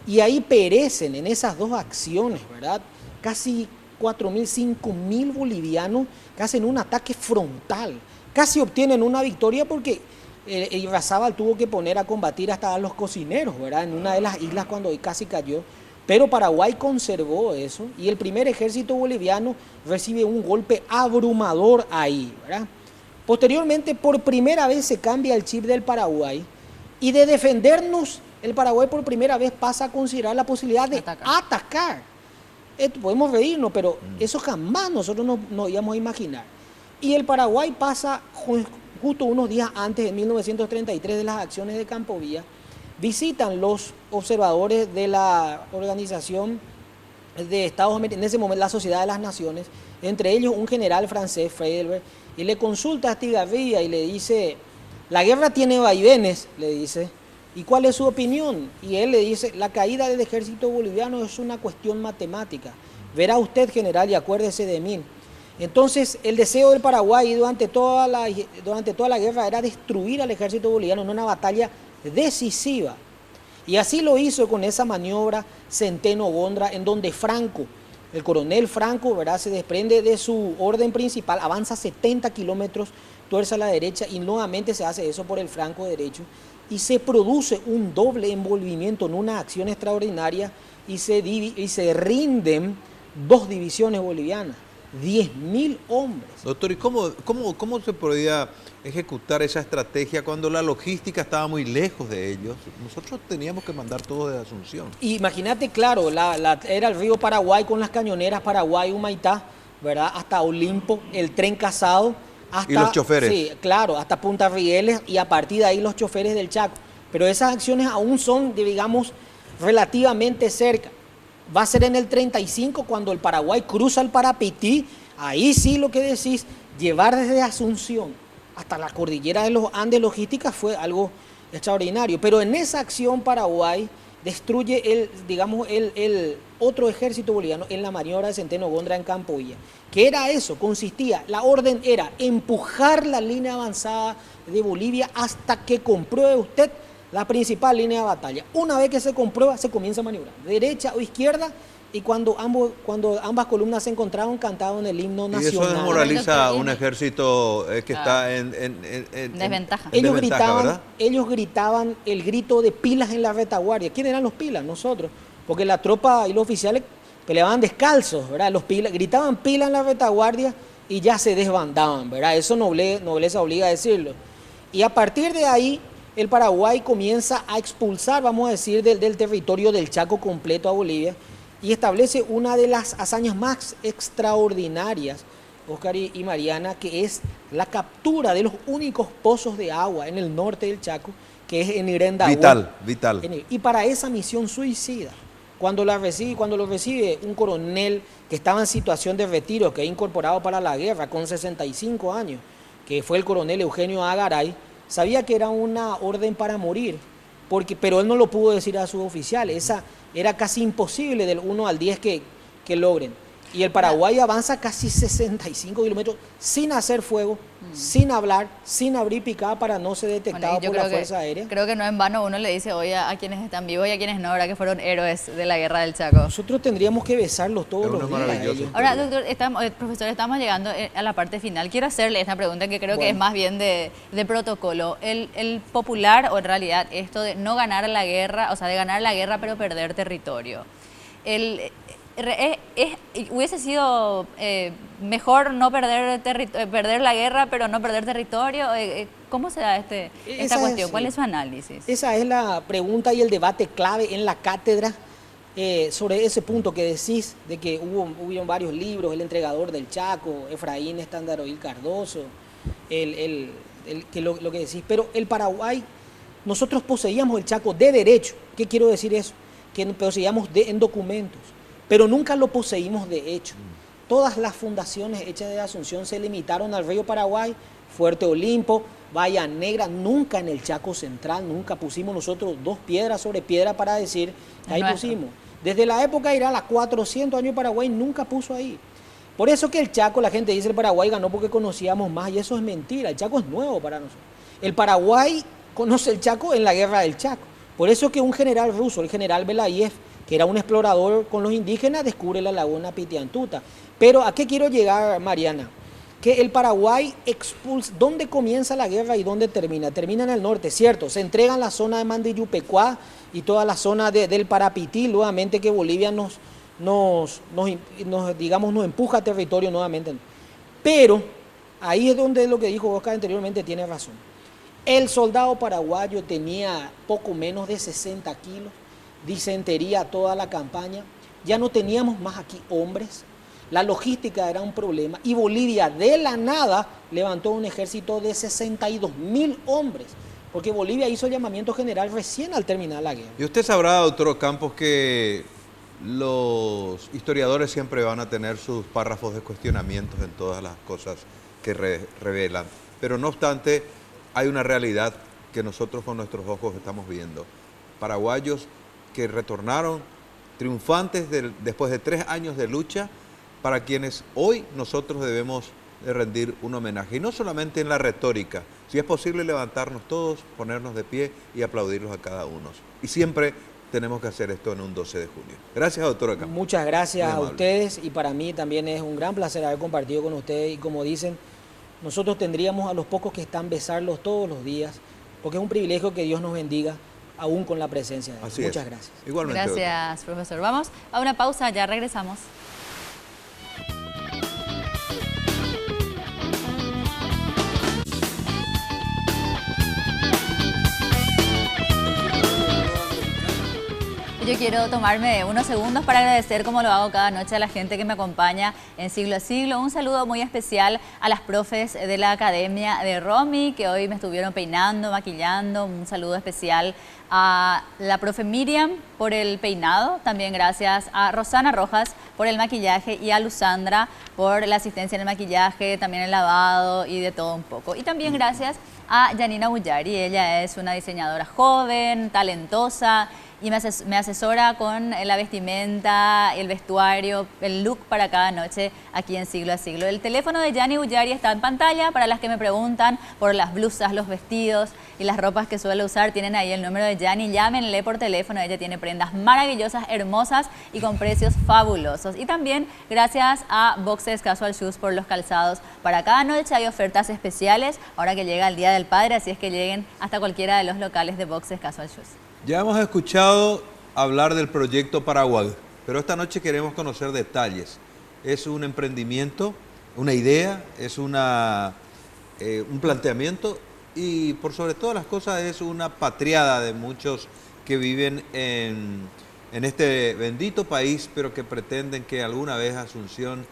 Y ahí perecen en esas dos acciones, ¿verdad? Casi 4.000, 5.000 bolivianos que hacen un ataque frontal. Casi obtienen una victoria porque Irrazábal tuvo que poner a combatir hasta a los cocineros, ¿verdad? En una de las islas cuando casi cayó. Pero Paraguay conservó eso y el primer ejército boliviano recibe un golpe abrumador ahí, ¿verdad? Posteriormente, por primera vez se cambia el chip del Paraguay y de defendernos, el Paraguay por primera vez pasa a considerar la posibilidad de atacar. Podemos reírnos, pero eso jamás nosotros no íbamos a imaginar. Y el Paraguay pasa justo unos días antes, en 1933, de las acciones de Campo Villa, visitan los observadores de la Organización de Estados Americanos, en ese momento la Sociedad de las Naciones, entre ellos un general francés, Freidelberg, y le consulta a Estigarribia y le dice, la guerra tiene vaivenes, le dice, ¿y cuál es su opinión? Y él le dice, la caída del ejército boliviano es una cuestión matemática. Verá usted, general, y acuérdese de mí. Entonces, el deseo del Paraguay durante toda la guerra era destruir al ejército boliviano en una batalla decisiva. Y así lo hizo con esa maniobra Centeno-Gondra, en donde Franco el coronel Franco, ¿verdad?, se desprende de su orden principal, avanza 70 kilómetros, tuerce a la derecha y nuevamente se hace eso por el flanco derecho y se produce un doble envolvimiento en una acción extraordinaria y se rinden 2 divisiones bolivianas, 10.000 hombres. Doctor, ¿y cómo se podía ejecutar esa estrategia cuando la logística estaba muy lejos de ellos? Nosotros teníamos que mandar todo de Asunción. Imagínate, claro, era el río Paraguay con las cañoneras Paraguay-Humaitá, ¿verdad?, hasta Olimpo, el tren Casado, hasta, y los choferes. Sí, claro, hasta Punta Rieles y a partir de ahí los choferes del Chaco. Pero esas acciones aún son, digamos, relativamente cerca. Va a ser en el 35 cuando el Paraguay cruza el Parapití. Ahí sí lo que decís, llevar desde Asunción hasta la cordillera de los Andes logística fue algo extraordinario. Pero en esa acción Paraguay destruye el otro ejército boliviano en la maniobra de Centeno Gondra en Campoilla. ¿Qué era eso? Consistía, la orden era empujar la línea avanzada de Bolivia hasta que compruebe usted la principal línea de batalla. Una vez que se comprueba, se comienza a maniobrar, derecha o izquierda, y cuando ambas columnas se encontraban, cantaban el himno nacional. Y eso desmoraliza a un ejército que está en desventaja. Ellos gritaban el grito de pilas en la retaguardia. ¿Quién eran los pilas? Nosotros. Porque la tropa y los oficiales peleaban descalzos, ¿verdad? Los pilas, gritaban pilas en la retaguardia y ya se desbandaban, ¿verdad? Eso nobleza obliga a decirlo. Y a partir de ahí, el Paraguay comienza a expulsar, vamos a decir, del territorio del Chaco completo a Bolivia y establece una de las hazañas más extraordinarias, Oscar y Mariana, que es la captura de los únicos pozos de agua en el norte del Chaco, que es en Irendahué. Vital. Y para esa misión suicida, cuando lo recibe un coronel que estaba en situación de retiro, que es incorporado para la guerra con 65 años, que fue el coronel Eugenio Agaray, sabía que era una orden para morir, pero él no lo pudo decir a sus oficiales. Esa era casi imposible del 1 al 10 que logren. Y el Paraguay avanza casi 65 kilómetros sin hacer fuego, sin hablar, sin abrir picada para no ser detectado por la Fuerza Aérea. Creo que no en vano uno le dice hoy a quienes están vivos y a quienes no, ahora que fueron héroes de la Guerra del Chaco. Nosotros tendríamos que besarlos todos los días. Ahora, doctor, profesor, estamos llegando a la parte final. Quiero hacerle esta pregunta que creo que es más bien de protocolo. El popular, o en realidad esto de no ganar la guerra, o sea, de ganar la guerra pero perder territorio. Hubiese sido mejor no perder la guerra pero no perder territorio. ¿Cómo se da esta cuestión? ¿Cuál es su análisis? Esa es la pregunta y el debate clave en la cátedra sobre ese punto que decís, de que hubieron varios libros, El entregador del Chaco, Efraín Estandaroil Cardoso, lo que decís. Pero el Paraguay, nosotros poseíamos el Chaco de derecho. ¿Qué quiero decir eso? Que poseíamos en documentos, pero nunca lo poseímos de hecho. Todas las fundaciones hechas de Asunción se limitaron al río Paraguay, Fuerte Olimpo, Bahía Negra, nunca en el Chaco Central, nunca pusimos nosotros 2 piedras sobre piedra para decir, ahí pusimos. Desde la época de Irán, a 400 años Paraguay nunca puso ahí. Por eso que el Chaco, la gente dice el Paraguay ganó porque conocíamos más, y eso es mentira, el Chaco es nuevo para nosotros. El Paraguay conoce el Chaco en la Guerra del Chaco. Por eso que un general ruso, el general Belayev, que era un explorador con los indígenas, descubre la laguna Pitiantuta. Pero ¿a qué quiero llegar, Mariana? Que el Paraguay expulsa. ¿Dónde comienza la guerra y dónde termina? Termina en el norte, cierto. Se entregan la zona de Mandiyupecuá y toda la zona del Parapití, nuevamente que Bolivia nos empuja a territorio nuevamente. Pero ahí es donde lo que dijo Oscar anteriormente tiene razón. El soldado paraguayo tenía poco menos de 60 kilos, disentería toda la campaña, ya no teníamos más aquí hombres, la logística era un problema y Bolivia de la nada levantó un ejército de 62.000 hombres, porque Bolivia hizo el llamamiento general recién al terminar la guerra. Y usted sabrá, doctor Campos, que los historiadores siempre van a tener sus párrafos de cuestionamientos en todas las cosas que revelan, pero no obstante hay una realidad que nosotros con nuestros ojos estamos viendo. Paraguayos que retornaron triunfantes después de 3 años de lucha, para quienes hoy nosotros debemos de rendir un homenaje. Y no solamente en la retórica, si es posible levantarnos todos, ponernos de pie y aplaudirlos a cada uno. Y siempre tenemos que hacer esto en un 12 de junio. Gracias, doctora Campos. Muchas gracias a ustedes y para mí también es un gran placer haber compartido con ustedes y como dicen, nosotros tendríamos a los pocos que están besarlos todos los días, porque es un privilegio que Dios nos bendiga, aún con la presencia de Él. Muchas gracias. Igualmente. Gracias, profesor. Vamos a una pausa, ya regresamos. Yo quiero tomarme unos segundos para agradecer, como lo hago cada noche, a la gente que me acompaña en Siglo a Siglo. Un saludo muy especial a las profes de la Academia de Romy, que hoy me estuvieron peinando, maquillando. Un saludo especial a la profe Miriam por el peinado. También gracias a Rosana Rojas por el maquillaje y a Luzandra por la asistencia en el maquillaje, también el lavado y de todo un poco. Y también gracias a Janina Bullari. Ella es una diseñadora joven, talentosa, y me asesora con la vestimenta, el vestuario, el look para cada noche aquí en Siglo a Siglo. El teléfono de Yanni Bullari está en pantalla para las que me preguntan por las blusas, los vestidos y las ropas que suele usar. Tienen ahí el número de Yanni, llámenle por teléfono. Ella tiene prendas maravillosas, hermosas y con precios fabulosos. Y también gracias a Boxes Casual Shoes por los calzados. Para cada noche hay ofertas especiales ahora que llega el Día del Padre, así es que lleguen hasta cualquiera de los locales de Boxes Casual Shoes. Ya hemos escuchado hablar del proyecto Paraguay, pero esta noche queremos conocer detalles. Es un emprendimiento, una idea, es un planteamiento y por sobre todas las cosas es una patriada de muchos que viven en este bendito país, pero que pretenden que alguna vez Asunción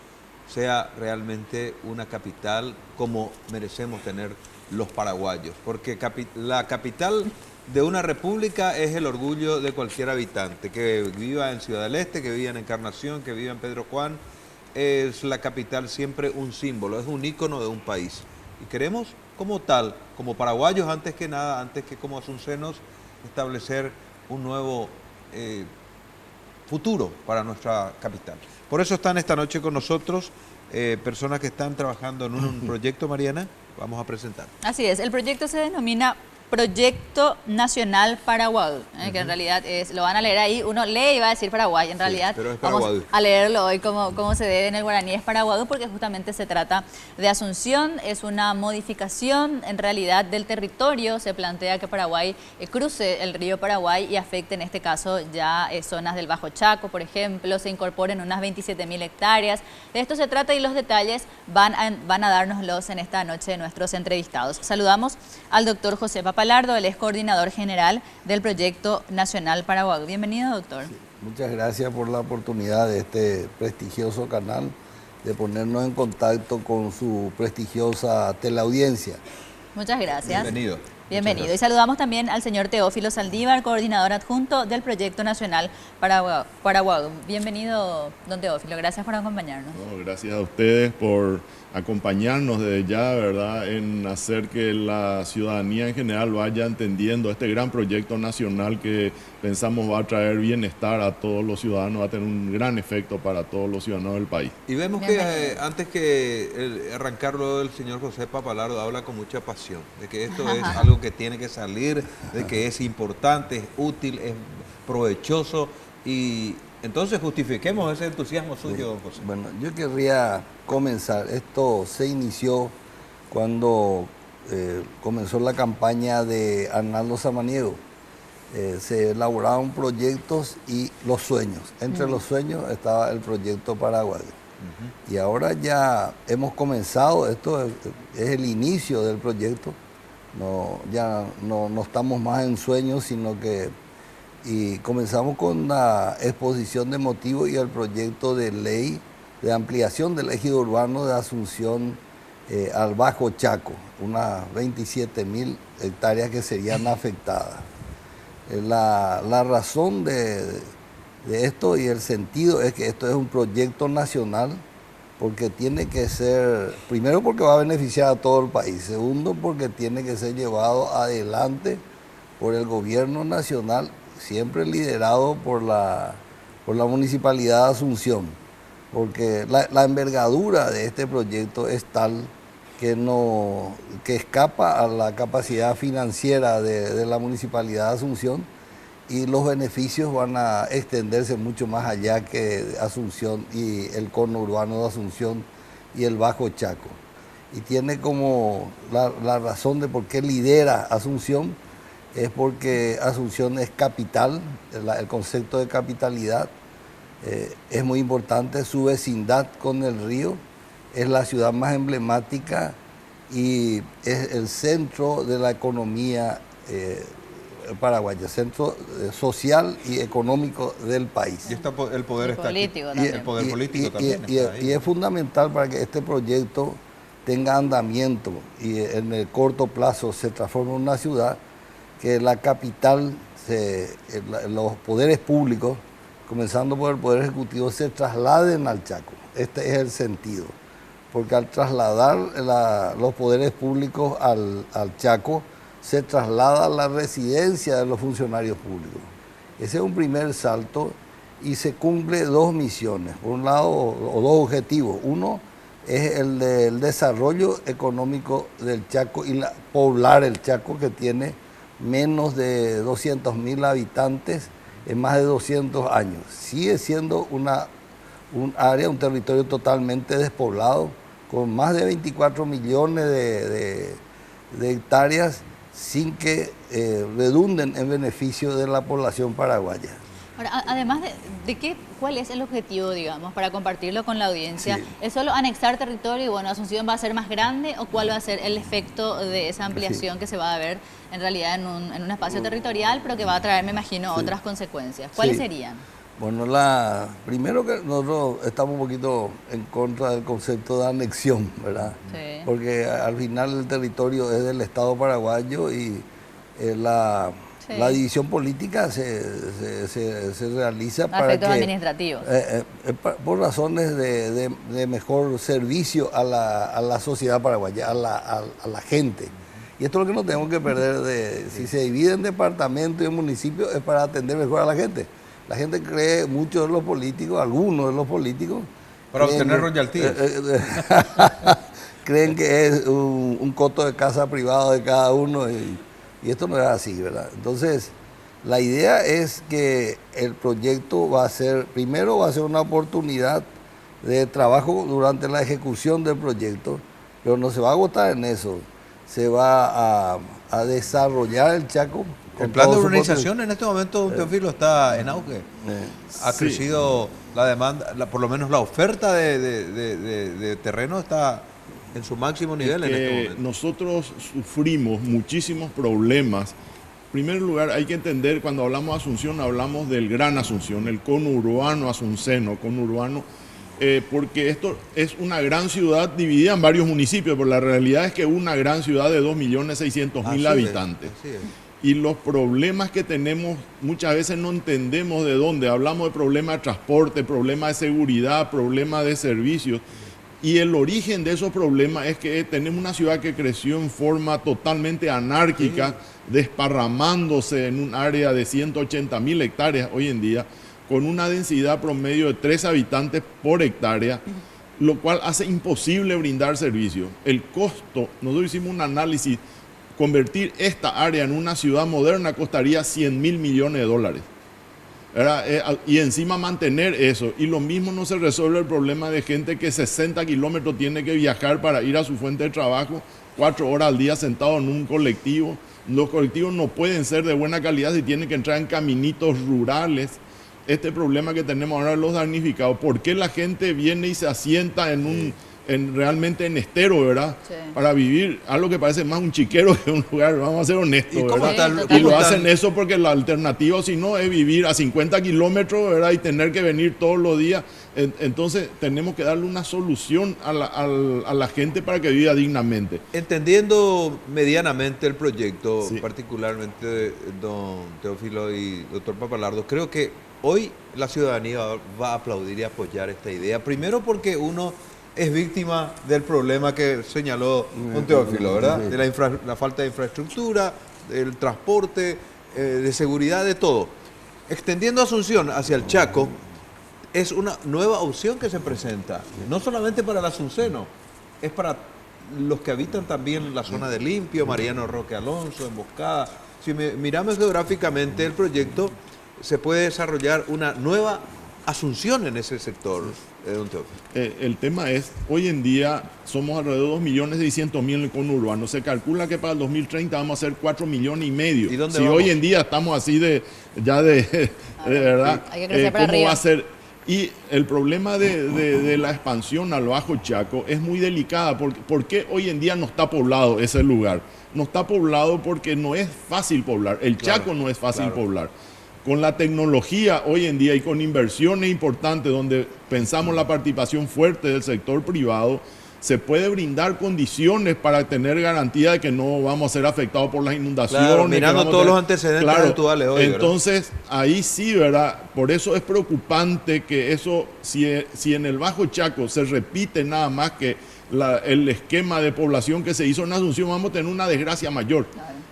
sea realmente una capital como merecemos tener los paraguayos, porque la capital de una república es el orgullo de cualquier habitante, que viva en Ciudad del Este, que viva en Encarnación, que viva en Pedro Juan. Es la capital siempre un símbolo, es un ícono de un país. Y queremos como tal, como paraguayos antes que nada, antes que como asuncenos, establecer un nuevo futuro para nuestra capital. Por eso están esta noche con nosotros personas que están trabajando en un proyecto, Mariana, vamos a presentar. Así es, el proyecto se denomina Proyecto Nacional Paraguay, que en realidad lo van a leer ahí, uno lee y va a decir Paraguay, en realidad pero es vamos a leerlo hoy como se debe en el guaraní, es Paraguay, porque justamente se trata de Asunción, es una modificación en realidad del territorio, se plantea que Paraguay cruce el río Paraguay y afecte en este caso ya zonas del Bajo Chaco, por ejemplo, se incorporen unas 27.000 hectáreas, de esto se trata y los detalles van a dárnoslos en esta noche nuestros entrevistados. Saludamos al doctor José Papalardo, él es coordinador general del Proyecto Nacional Paraguay. Bienvenido, doctor. Sí, muchas gracias por la oportunidad de este prestigioso canal de ponernos en contacto con su prestigiosa teleaudiencia. Muchas gracias. Bienvenido. Bienvenido. Y saludamos también al señor Teófilo Saldívar, coordinador adjunto del Proyecto Nacional Paraguay. Bienvenido, don Teófilo. Gracias por acompañarnos. Bueno, gracias a ustedes por acompañarnos desde ya, ¿verdad?, en hacer que la ciudadanía en general vaya entendiendo este gran proyecto nacional que pensamos va a traer bienestar a todos los ciudadanos, va a tener un gran efecto para todos los ciudadanos del país. Y vemos que antes que arrancarlo, el señor José Papalardo habla con mucha pasión de que esto es algo que tiene que salir, de que es importante, es útil, es provechoso y entonces justifiquemos ese entusiasmo suyo, José. Bueno, yo querría comenzar. Esto se inició cuando comenzó la campaña de Arnaldo Samaniego. Se elaboraron proyectos y los sueños. Entre los sueños estaba el proyecto Paraguay. Y ahora ya hemos comenzado, esto es el inicio del proyecto. Ya no estamos más en sueños, sino que comenzamos con la exposición de motivos y el proyecto de ley de ampliación del ejido urbano de Asunción al Bajo Chaco, unas 27.000 hectáreas que serían afectadas. La razón de esto y el sentido es que esto es un proyecto nacional, porque tiene que ser, primero porque va a beneficiar a todo el país, segundo porque tiene que ser llevado adelante por el gobierno nacional, siempre liderado por la Municipalidad de Asunción, porque la envergadura de este proyecto es tal que escapa a la capacidad financiera de la Municipalidad de Asunción y los beneficios van a extenderse mucho más allá que Asunción y el conurbano de Asunción y el Bajo Chaco. Y tiene como la razón de por qué lidera Asunción, es porque Asunción es capital, el concepto de capitalidad es muy importante, su vecindad con el río, es la ciudad más emblemática y es el centro de la economía paraguaya, centro social y económico del país. Y el poder está político aquí. también. El poder político también está ahí. Y es fundamental para que este proyecto tenga andamiento y en el corto plazo se transforme en una ciudad, que la capital, los poderes públicos, comenzando por el Poder Ejecutivo, se trasladen al Chaco. Este es el sentido, porque al trasladar los poderes públicos al Chaco, se traslada la residencia de los funcionarios públicos. Ese es un primer salto y se cumple dos misiones, por un lado, o dos objetivos. Uno es el del desarrollo económico del Chaco y poblar el Chaco, que tiene menos de 200.000 habitantes en más de 200 años. Sigue siendo un territorio totalmente despoblado, con más de 24 millones de hectáreas, sin que redunden en beneficio de la población paraguaya. Ahora, además ¿cuál es el objetivo, digamos, para compartirlo con la audiencia? Sí. ¿Es solo anexar territorio y bueno, Asunción va a ser más grande, o cuál va a ser el efecto de esa ampliación que se va a ver en realidad en un espacio territorial, pero que va a traer, me imagino, otras consecuencias? ¿Cuáles serían? Bueno, primero que nosotros estamos un poquito en contra del concepto de anexión, ¿verdad? Sí. Porque al final el territorio es del Estado paraguayo y la división política se realiza para efectos administrativos. Por razones de mejor servicio a la sociedad paraguaya, a la gente. Y esto es lo que no tenemos que perder. Si se divide en departamentos y en municipios, es para atender mejor a la gente. La gente cree, muchos de los políticos, algunos de los políticos, para obtener royalties. Creen que es un coto de casa privado de cada uno y esto no es así, ¿verdad? Entonces, la idea es que el proyecto primero va a ser una oportunidad de trabajo durante la ejecución del proyecto, pero no se va a agotar en eso. Se va a desarrollar el Chaco. El plan de urbanización en este momento, Teófilo, está en auge. Ha crecido la demanda, por lo menos la oferta de terreno está en su máximo nivel en este momento. Nosotros sufrimos muchísimos problemas. En primer lugar, hay que entender, cuando hablamos de Asunción, hablamos del Gran Asunción, el conurbano asunceno, porque esto es una gran ciudad dividida en varios municipios, pero la realidad es que es una gran ciudad de 2.600.000 habitantes. Así es. Y los problemas que tenemos muchas veces no entendemos de dónde. Hablamos de problemas de transporte, problemas de seguridad, problemas de servicios. Y el origen de esos problemas es que tenemos una ciudad que creció en forma totalmente anárquica, desparramándose en un área de 180.000 hectáreas hoy en día, con una densidad promedio de 3 habitantes por hectárea, lo cual hace imposible brindar servicios. El costo, nosotros hicimos un análisis. Convertir esta área en una ciudad moderna costaría 100.000 millones de dólares. Y encima mantener eso. Y lo mismo no se resuelve el problema de gente que 60 kilómetros tiene que viajar para ir a su fuente de trabajo, 4 horas al día sentado en un colectivo. Los colectivos no pueden ser de buena calidad si tienen que entrar en caminitos rurales. Este problema que tenemos ahora de los damnificados. ¿Por qué la gente viene y se asienta realmente en estero, ¿verdad? Sí. Para vivir algo que parece más un chiquero que un lugar, vamos a ser honestos, ¿verdad? Y lo hacen eso porque la alternativa, si no, es vivir a 50 kilómetros, ¿verdad? Y tener que venir todos los días. Entonces, tenemos que darle una solución a la gente para que viva dignamente. Entendiendo medianamente el proyecto, particularmente don Teófilo y doctor Papalardo, creo que hoy la ciudadanía va a aplaudir y apoyar esta idea. Primero porque uno es víctima del problema que señaló don Teófilo, ¿verdad? De la falta de infraestructura, del transporte, de seguridad, de todo. Extendiendo Asunción hacia el Chaco es una nueva opción que se presenta, no solamente para el asunceno, es para los que habitan también la zona de Limpio, Mariano Roque Alonso, Emboscada, si miramos geográficamente el proyecto, se puede desarrollar una nueva Asunción en ese sector, don Teófilo. El tema es, hoy en día somos alrededor de 2.600.000 en el conurbano. Se calcula que para el 2030 vamos a ser 4,5 millones. ¿Y dónde si vamos? Hoy en día estamos así de verdad, hay que crecer para ¿cómo arriba. va a ser? Y el problema de la expansión al Bajo Chaco es muy delicada. ¿Por qué hoy en día no está poblado ese lugar? No está poblado porque no es fácil poblar. El Chaco no es fácil poblar. Con la tecnología hoy en día y con inversiones importantes donde pensamos la participación fuerte del sector privado, se puede brindar condiciones para tener garantía de que no vamos a ser afectados por las inundaciones. Claro, mirando todos los antecedentes actuales hoy. Entonces, ahí sí, ¿verdad? Por eso es preocupante que eso, si en el Bajo Chaco se repite nada más que el esquema de población que se hizo en Asunción, vamos a tener una desgracia mayor.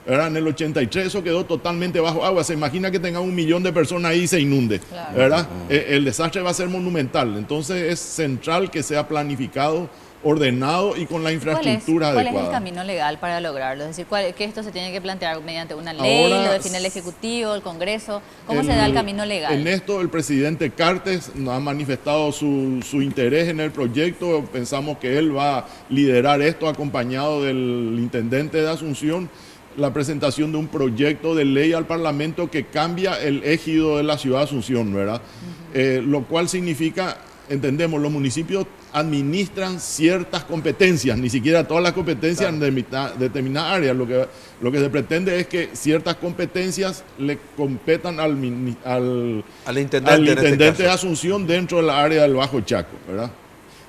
¿Verdad? En el 83 eso quedó totalmente bajo agua. Se imagina que tenga 1 millón de personas ahí y se inunde. ¿Verdad? El desastre va a ser monumental. Entonces es central que sea planificado, ordenado y con la infraestructura adecuada. ¿Cuál es el camino legal para lograrlo? Es decir, que esto se tiene que plantear mediante una ley, Ahora, lo define el Ejecutivo, el Congreso. ¿Cómo se da el camino legal? En esto el presidente Cartes nos ha manifestado su interés en el proyecto. Pensamos que él va a liderar esto acompañado del intendente de Asunción. La presentación de un proyecto de ley al Parlamento que cambia el ejido de la ciudad de Asunción, ¿verdad? Lo cual significa, entendemos, los municipios administran ciertas competencias, ni siquiera todas las competencias en determinadas áreas. Lo que se pretende es que ciertas competencias le competan al intendente de Asunción dentro de la área del Bajo Chaco, ¿verdad?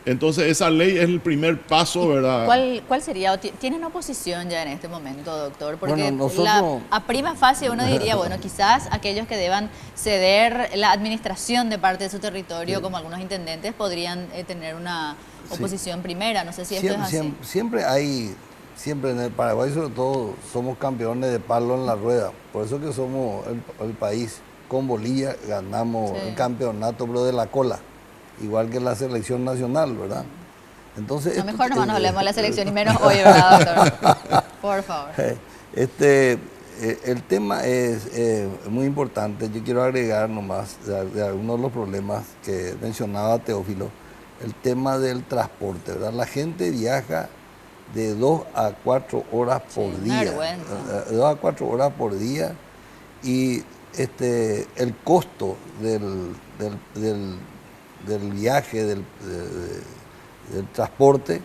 Entonces esa ley es el primer paso, ¿verdad? ¿Cuál sería? ¿Tienen oposición ya en este momento, doctor? Porque bueno, nosotros... a prima facie uno diría, bueno, quizás aquellos que deban ceder la administración de parte de su territorio, como algunos intendentes, podrían tener una oposición primera. No sé si esto es así. Siempre en el Paraguay sobre todo, somos campeones de palo en la rueda. Por eso que somos el país. Con Bolivia ganamos el campeonato, pero de la cola. Igual que la selección nacional, ¿verdad? Entonces, no, mejor no hablemos de la selección y menos hoy, ¿verdad, doctor? Por favor. El tema es muy importante. Yo quiero agregar nomás de algunos de los problemas que mencionaba Teófilo, el tema del transporte, ¿verdad? La gente viaja de 2 a 4 horas por día. 2 a 4 horas por día y el costo del viaje, del transporte,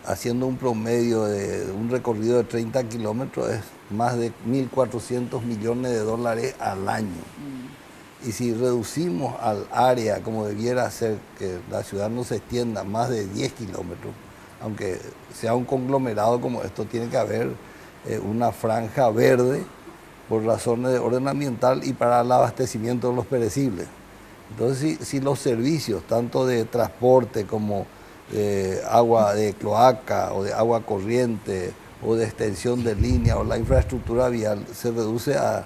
haciendo un promedio de un recorrido de 30 kilómetros, es más de 1.400 millones de dólares al año. Y si reducimos al área como debiera ser, que la ciudad no se extienda más de 10 kilómetros, aunque sea un conglomerado como esto, tiene que haber una franja verde por razones de orden ambiental y para el abastecimiento de los perecibles. Entonces, si los servicios, tanto de transporte como de agua de cloaca o de agua corriente o de extensión de línea o la infraestructura vial se reduce a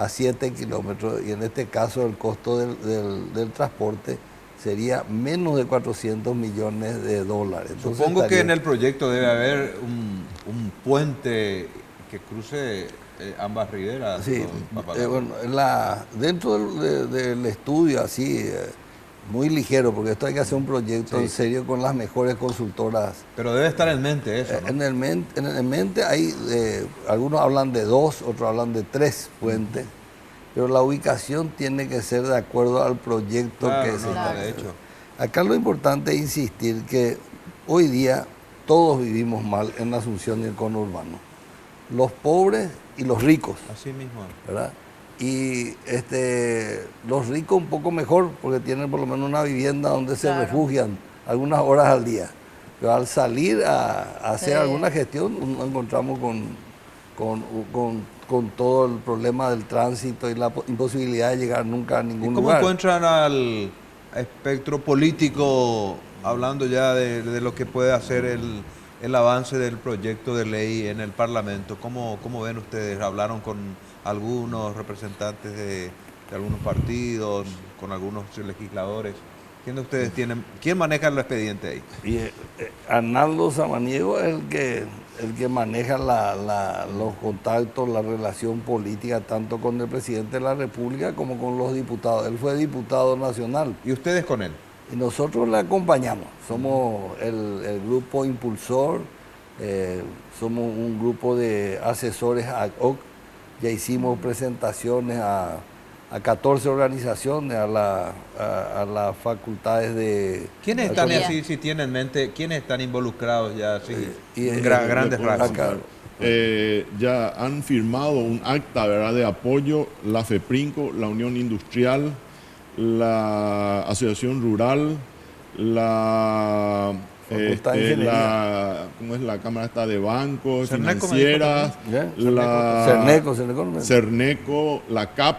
7 kilómetros y en este caso el costo del transporte sería menos de 400 millones de dólares. Entonces, supongo que en el proyecto debe haber un puente que cruce ambas riberas. Sí, bueno, dentro del estudio así, muy ligero, porque esto hay que hacer un proyecto en serio con las mejores consultoras. Pero debe estar en mente eso, ¿no? En mente hay, algunos hablan de 2, otros hablan de 3 puentes, pero la ubicación tiene que ser de acuerdo al proyecto que se está haciendo. Acá lo importante es insistir que hoy día todos vivimos mal en la Asunción y el conurbano. Los pobres y los ricos. Así mismo. ¿Verdad? Y los ricos un poco mejor porque tienen por lo menos una vivienda donde se refugian algunas horas al día. Pero al salir a hacer alguna gestión nos encontramos con todo el problema del tránsito y la imposibilidad de llegar nunca a ningún lugar. ¿Cómo encuentran al espectro político, hablando ya de lo que puede hacer el avance del proyecto de ley en el Parlamento? ¿Cómo ven ustedes? ¿Hablaron con algunos representantes de algunos partidos, con algunos legisladores? ¿Quién de ustedes quién maneja el expediente ahí? Y Arnaldo Samaniego es el que maneja los contactos, la relación política, tanto con el presidente de la República como con los diputados. Él fue diputado nacional. ¿Y ustedes con él? Y nosotros le acompañamos. Somos el grupo impulsor, somos un grupo de asesores ad hoc. Ya hicimos presentaciones a 14 organizaciones, a las facultades de... ¿Quiénes están, así, si tienen en mente, quiénes están involucrados ya así, en grandes rasgos? Ya han firmado un acta, ¿verdad?, de apoyo la FEPRINCO, la Unión Industrial, la Asociación Rural, la Cámara esta de Bancos, Financieras, Cerneco, la CAP,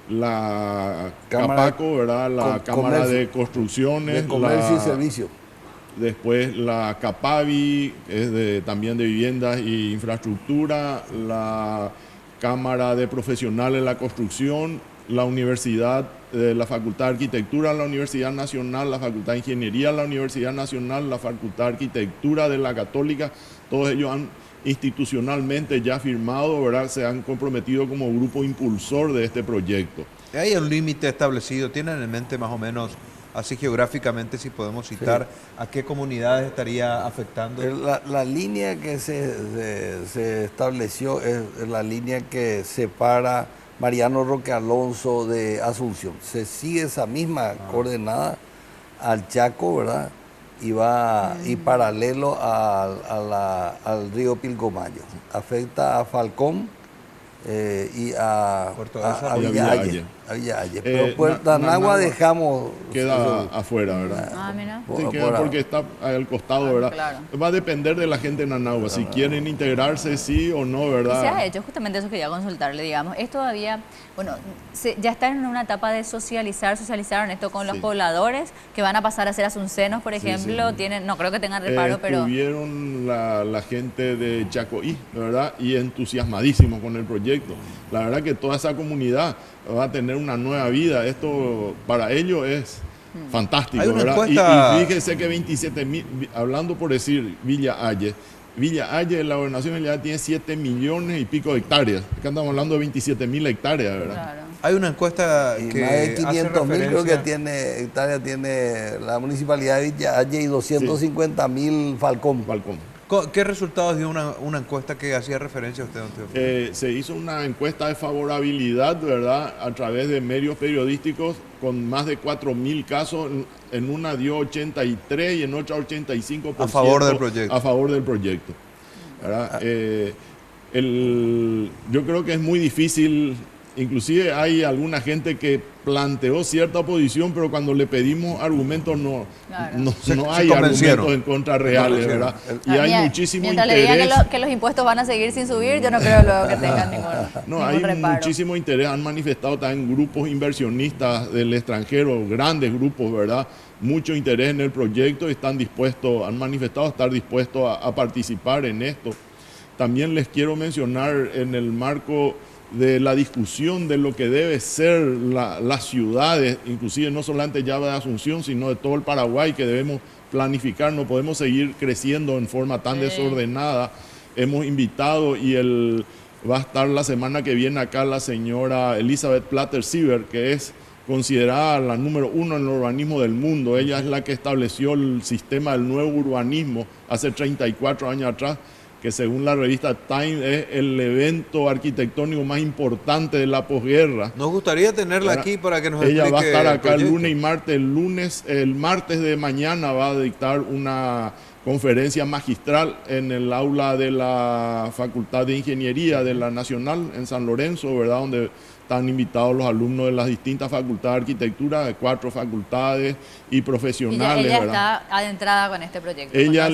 la CAPACO, ¿verdad?, la Cámara de Construcciones, de Comercio y Servicio. Después la CAPAVI, es también de Viviendas y Infraestructura, la Cámara de Profesionales de la Construcción, la Universidad, la Facultad de Arquitectura, la Universidad Nacional, la Facultad de Ingeniería, la Universidad Nacional, la Facultad de Arquitectura de la Católica. Todos ellos han institucionalmente ya firmado, ¿verdad?, se han comprometido como grupo impulsor de este proyecto. ¿Hay un límite establecido? ¿Tienen en mente más o menos, así geográficamente, si podemos citar, a qué comunidades estaría afectando? La línea que se estableció es la línea que separa Mariano Roque Alonso de Asunción. Se sigue esa misma coordenada al Chaco, ¿verdad? Y paralelo al río Pilcomayo. Afecta a Falcón y a Villa Halle. Pero Puerto Nagua dejamos... Queda afuera, ¿verdad? Mira. Sí, queda porque está al costado, ¿verdad? Claro. Va a depender de la gente de Nanagua, si quieren integrarse, sí o no, ¿verdad? Y se ha hecho, justamente eso quería consultarle, digamos. Es todavía, bueno, ya están en una etapa de socializaron esto con los pobladores, que van a pasar a ser asuncenos, por ejemplo, tienen, no creo que tengan reparo, pero... Tuvieron la gente de Chacoí, ¿verdad? Y entusiasmadísimos con el proyecto. La verdad que toda esa comunidad va a tener una nueva vida. Esto para ellos es fantástico, ¿verdad? Y fíjese que 27.000, hablando por decir Villa Halle, la gobernación ya tiene 7 millones y pico de hectáreas. Acá estamos hablando de 27.000 hectáreas, ¿verdad? Claro. Hay una encuesta que más de 500.000 creo que tiene hectáreas tiene la municipalidad de Villa Halle y 250.000 Falcón. ¿Qué resultados dio una encuesta que hacía referencia a usted, don Teófilo? Se hizo una encuesta de favorabilidad, ¿verdad?, a través de medios periodísticos con más de 4.000 casos. En una dio 83 y en otra 85%. A favor del proyecto. A favor del proyecto, ¿verdad? Yo creo que es muy difícil. Inclusive hay alguna gente que planteó cierta oposición, pero cuando le pedimos argumentos no hay argumentos en contra reales, ¿verdad? Y hay muchísimo interés. Mientras le digan que los impuestos van a seguir sin subir, yo no creo luego que tengan ningún hay reparo. Muchísimo interés. Han manifestado también grupos inversionistas del extranjero, grandes grupos, ¿verdad? Mucho interés en el proyecto y han manifestado estar dispuestos a participar en esto. También les quiero mencionar en el marco de la discusión de lo que debe ser las ciudades, inclusive no solamente ya de Asunción, sino de todo el Paraguay, que debemos planificar. No podemos seguir creciendo en forma tan desordenada. Hemos invitado va a estar la semana que viene acá la señora Elizabeth Platter-Sieber, que es considerada la número 1 en el urbanismo del mundo. Ella es la que estableció el sistema del nuevo urbanismo hace 34 años atrás, que según la revista Time es el evento arquitectónico más importante de la posguerra. Nos gustaría tenerla aquí para que nos explique. Ella va a estar acá el lunes y martes. El martes de mañana va a dictar una conferencia magistral en el aula de la Facultad de Ingeniería de la Nacional en San Lorenzo, ¿verdad?, donde están invitados los alumnos de las distintas facultades de arquitectura, de 4 facultades y profesionales. Ella está adentrada con este proyecto. Ella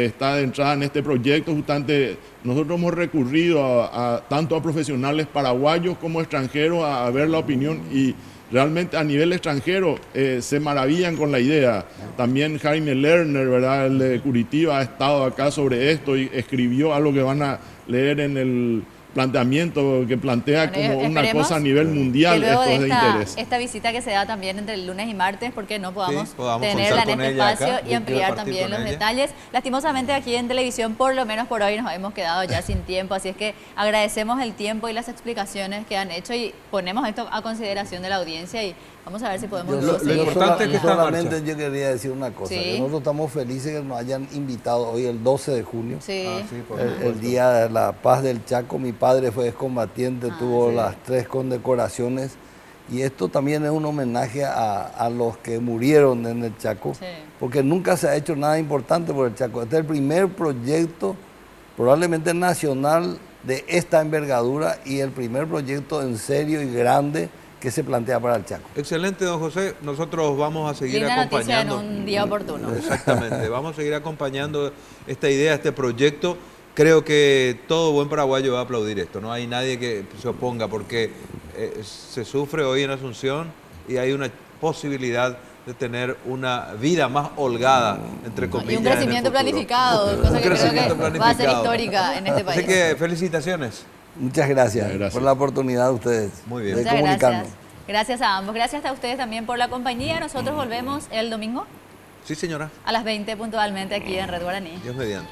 está adentrada en este proyecto. Justamente nosotros hemos recurrido tanto a profesionales paraguayos como extranjeros a ver la opinión, y realmente a nivel extranjero se maravillan con la idea. También Jaime Lerner, ¿verdad?, el de Curitiba, ha estado acá sobre esto y escribió algo que van a leer en planteamiento que plantea Bueno, como una cosa a nivel mundial, esto es de interés. Esta visita que se da también entre el lunes y martes, porque no podamos podamos tenerla en contar este con ella espacio acá, y ampliar también los ella. detalles. Lastimosamente aquí en televisión, por lo menos por hoy, nos hemos quedado ya sin tiempo, así es que agradecemos el tiempo y las explicaciones que han hecho y ponemos esto a consideración de la audiencia y vamos a ver si podemos... Lo importante es que está en solamente marcha. yo quería decir una cosa, Sí. que nosotros estamos felices que nos hayan invitado hoy el 12 de junio, Sí. el Día de la Paz del Chaco. Mi padre fue excombatiente, tuvo sí. las 3 condecoraciones y esto también es un homenaje a los que murieron en el Chaco, Sí. porque nunca se ha hecho nada importante por el Chaco. Este es el primer proyecto probablemente nacional de esta envergadura y el primer proyecto en serio y grande que se plantea para el Chaco. Excelente, don José. Nosotros vamos a seguir Linda noticia en acompañando. un día oportuno. Exactamente. Vamos a seguir acompañando esta idea, este proyecto. Creo que todo buen paraguayo va a aplaudir esto. No hay nadie que se oponga porque se sufre hoy en Asunción y hay una posibilidad de tener una vida más holgada, entre comillas. Y un crecimiento planificado, cosa que creo que va a ser histórica en este país. Así que felicitaciones. Muchas gracias, Gracias. por la oportunidad de ustedes Muy bien. de Muchas comunicarnos. gracias. Gracias a ambos. Gracias a ustedes también por la compañía. Nosotros volvemos el domingo Sí, señora. a las 20 puntualmente aquí en Red Guaraní. Dios mediante.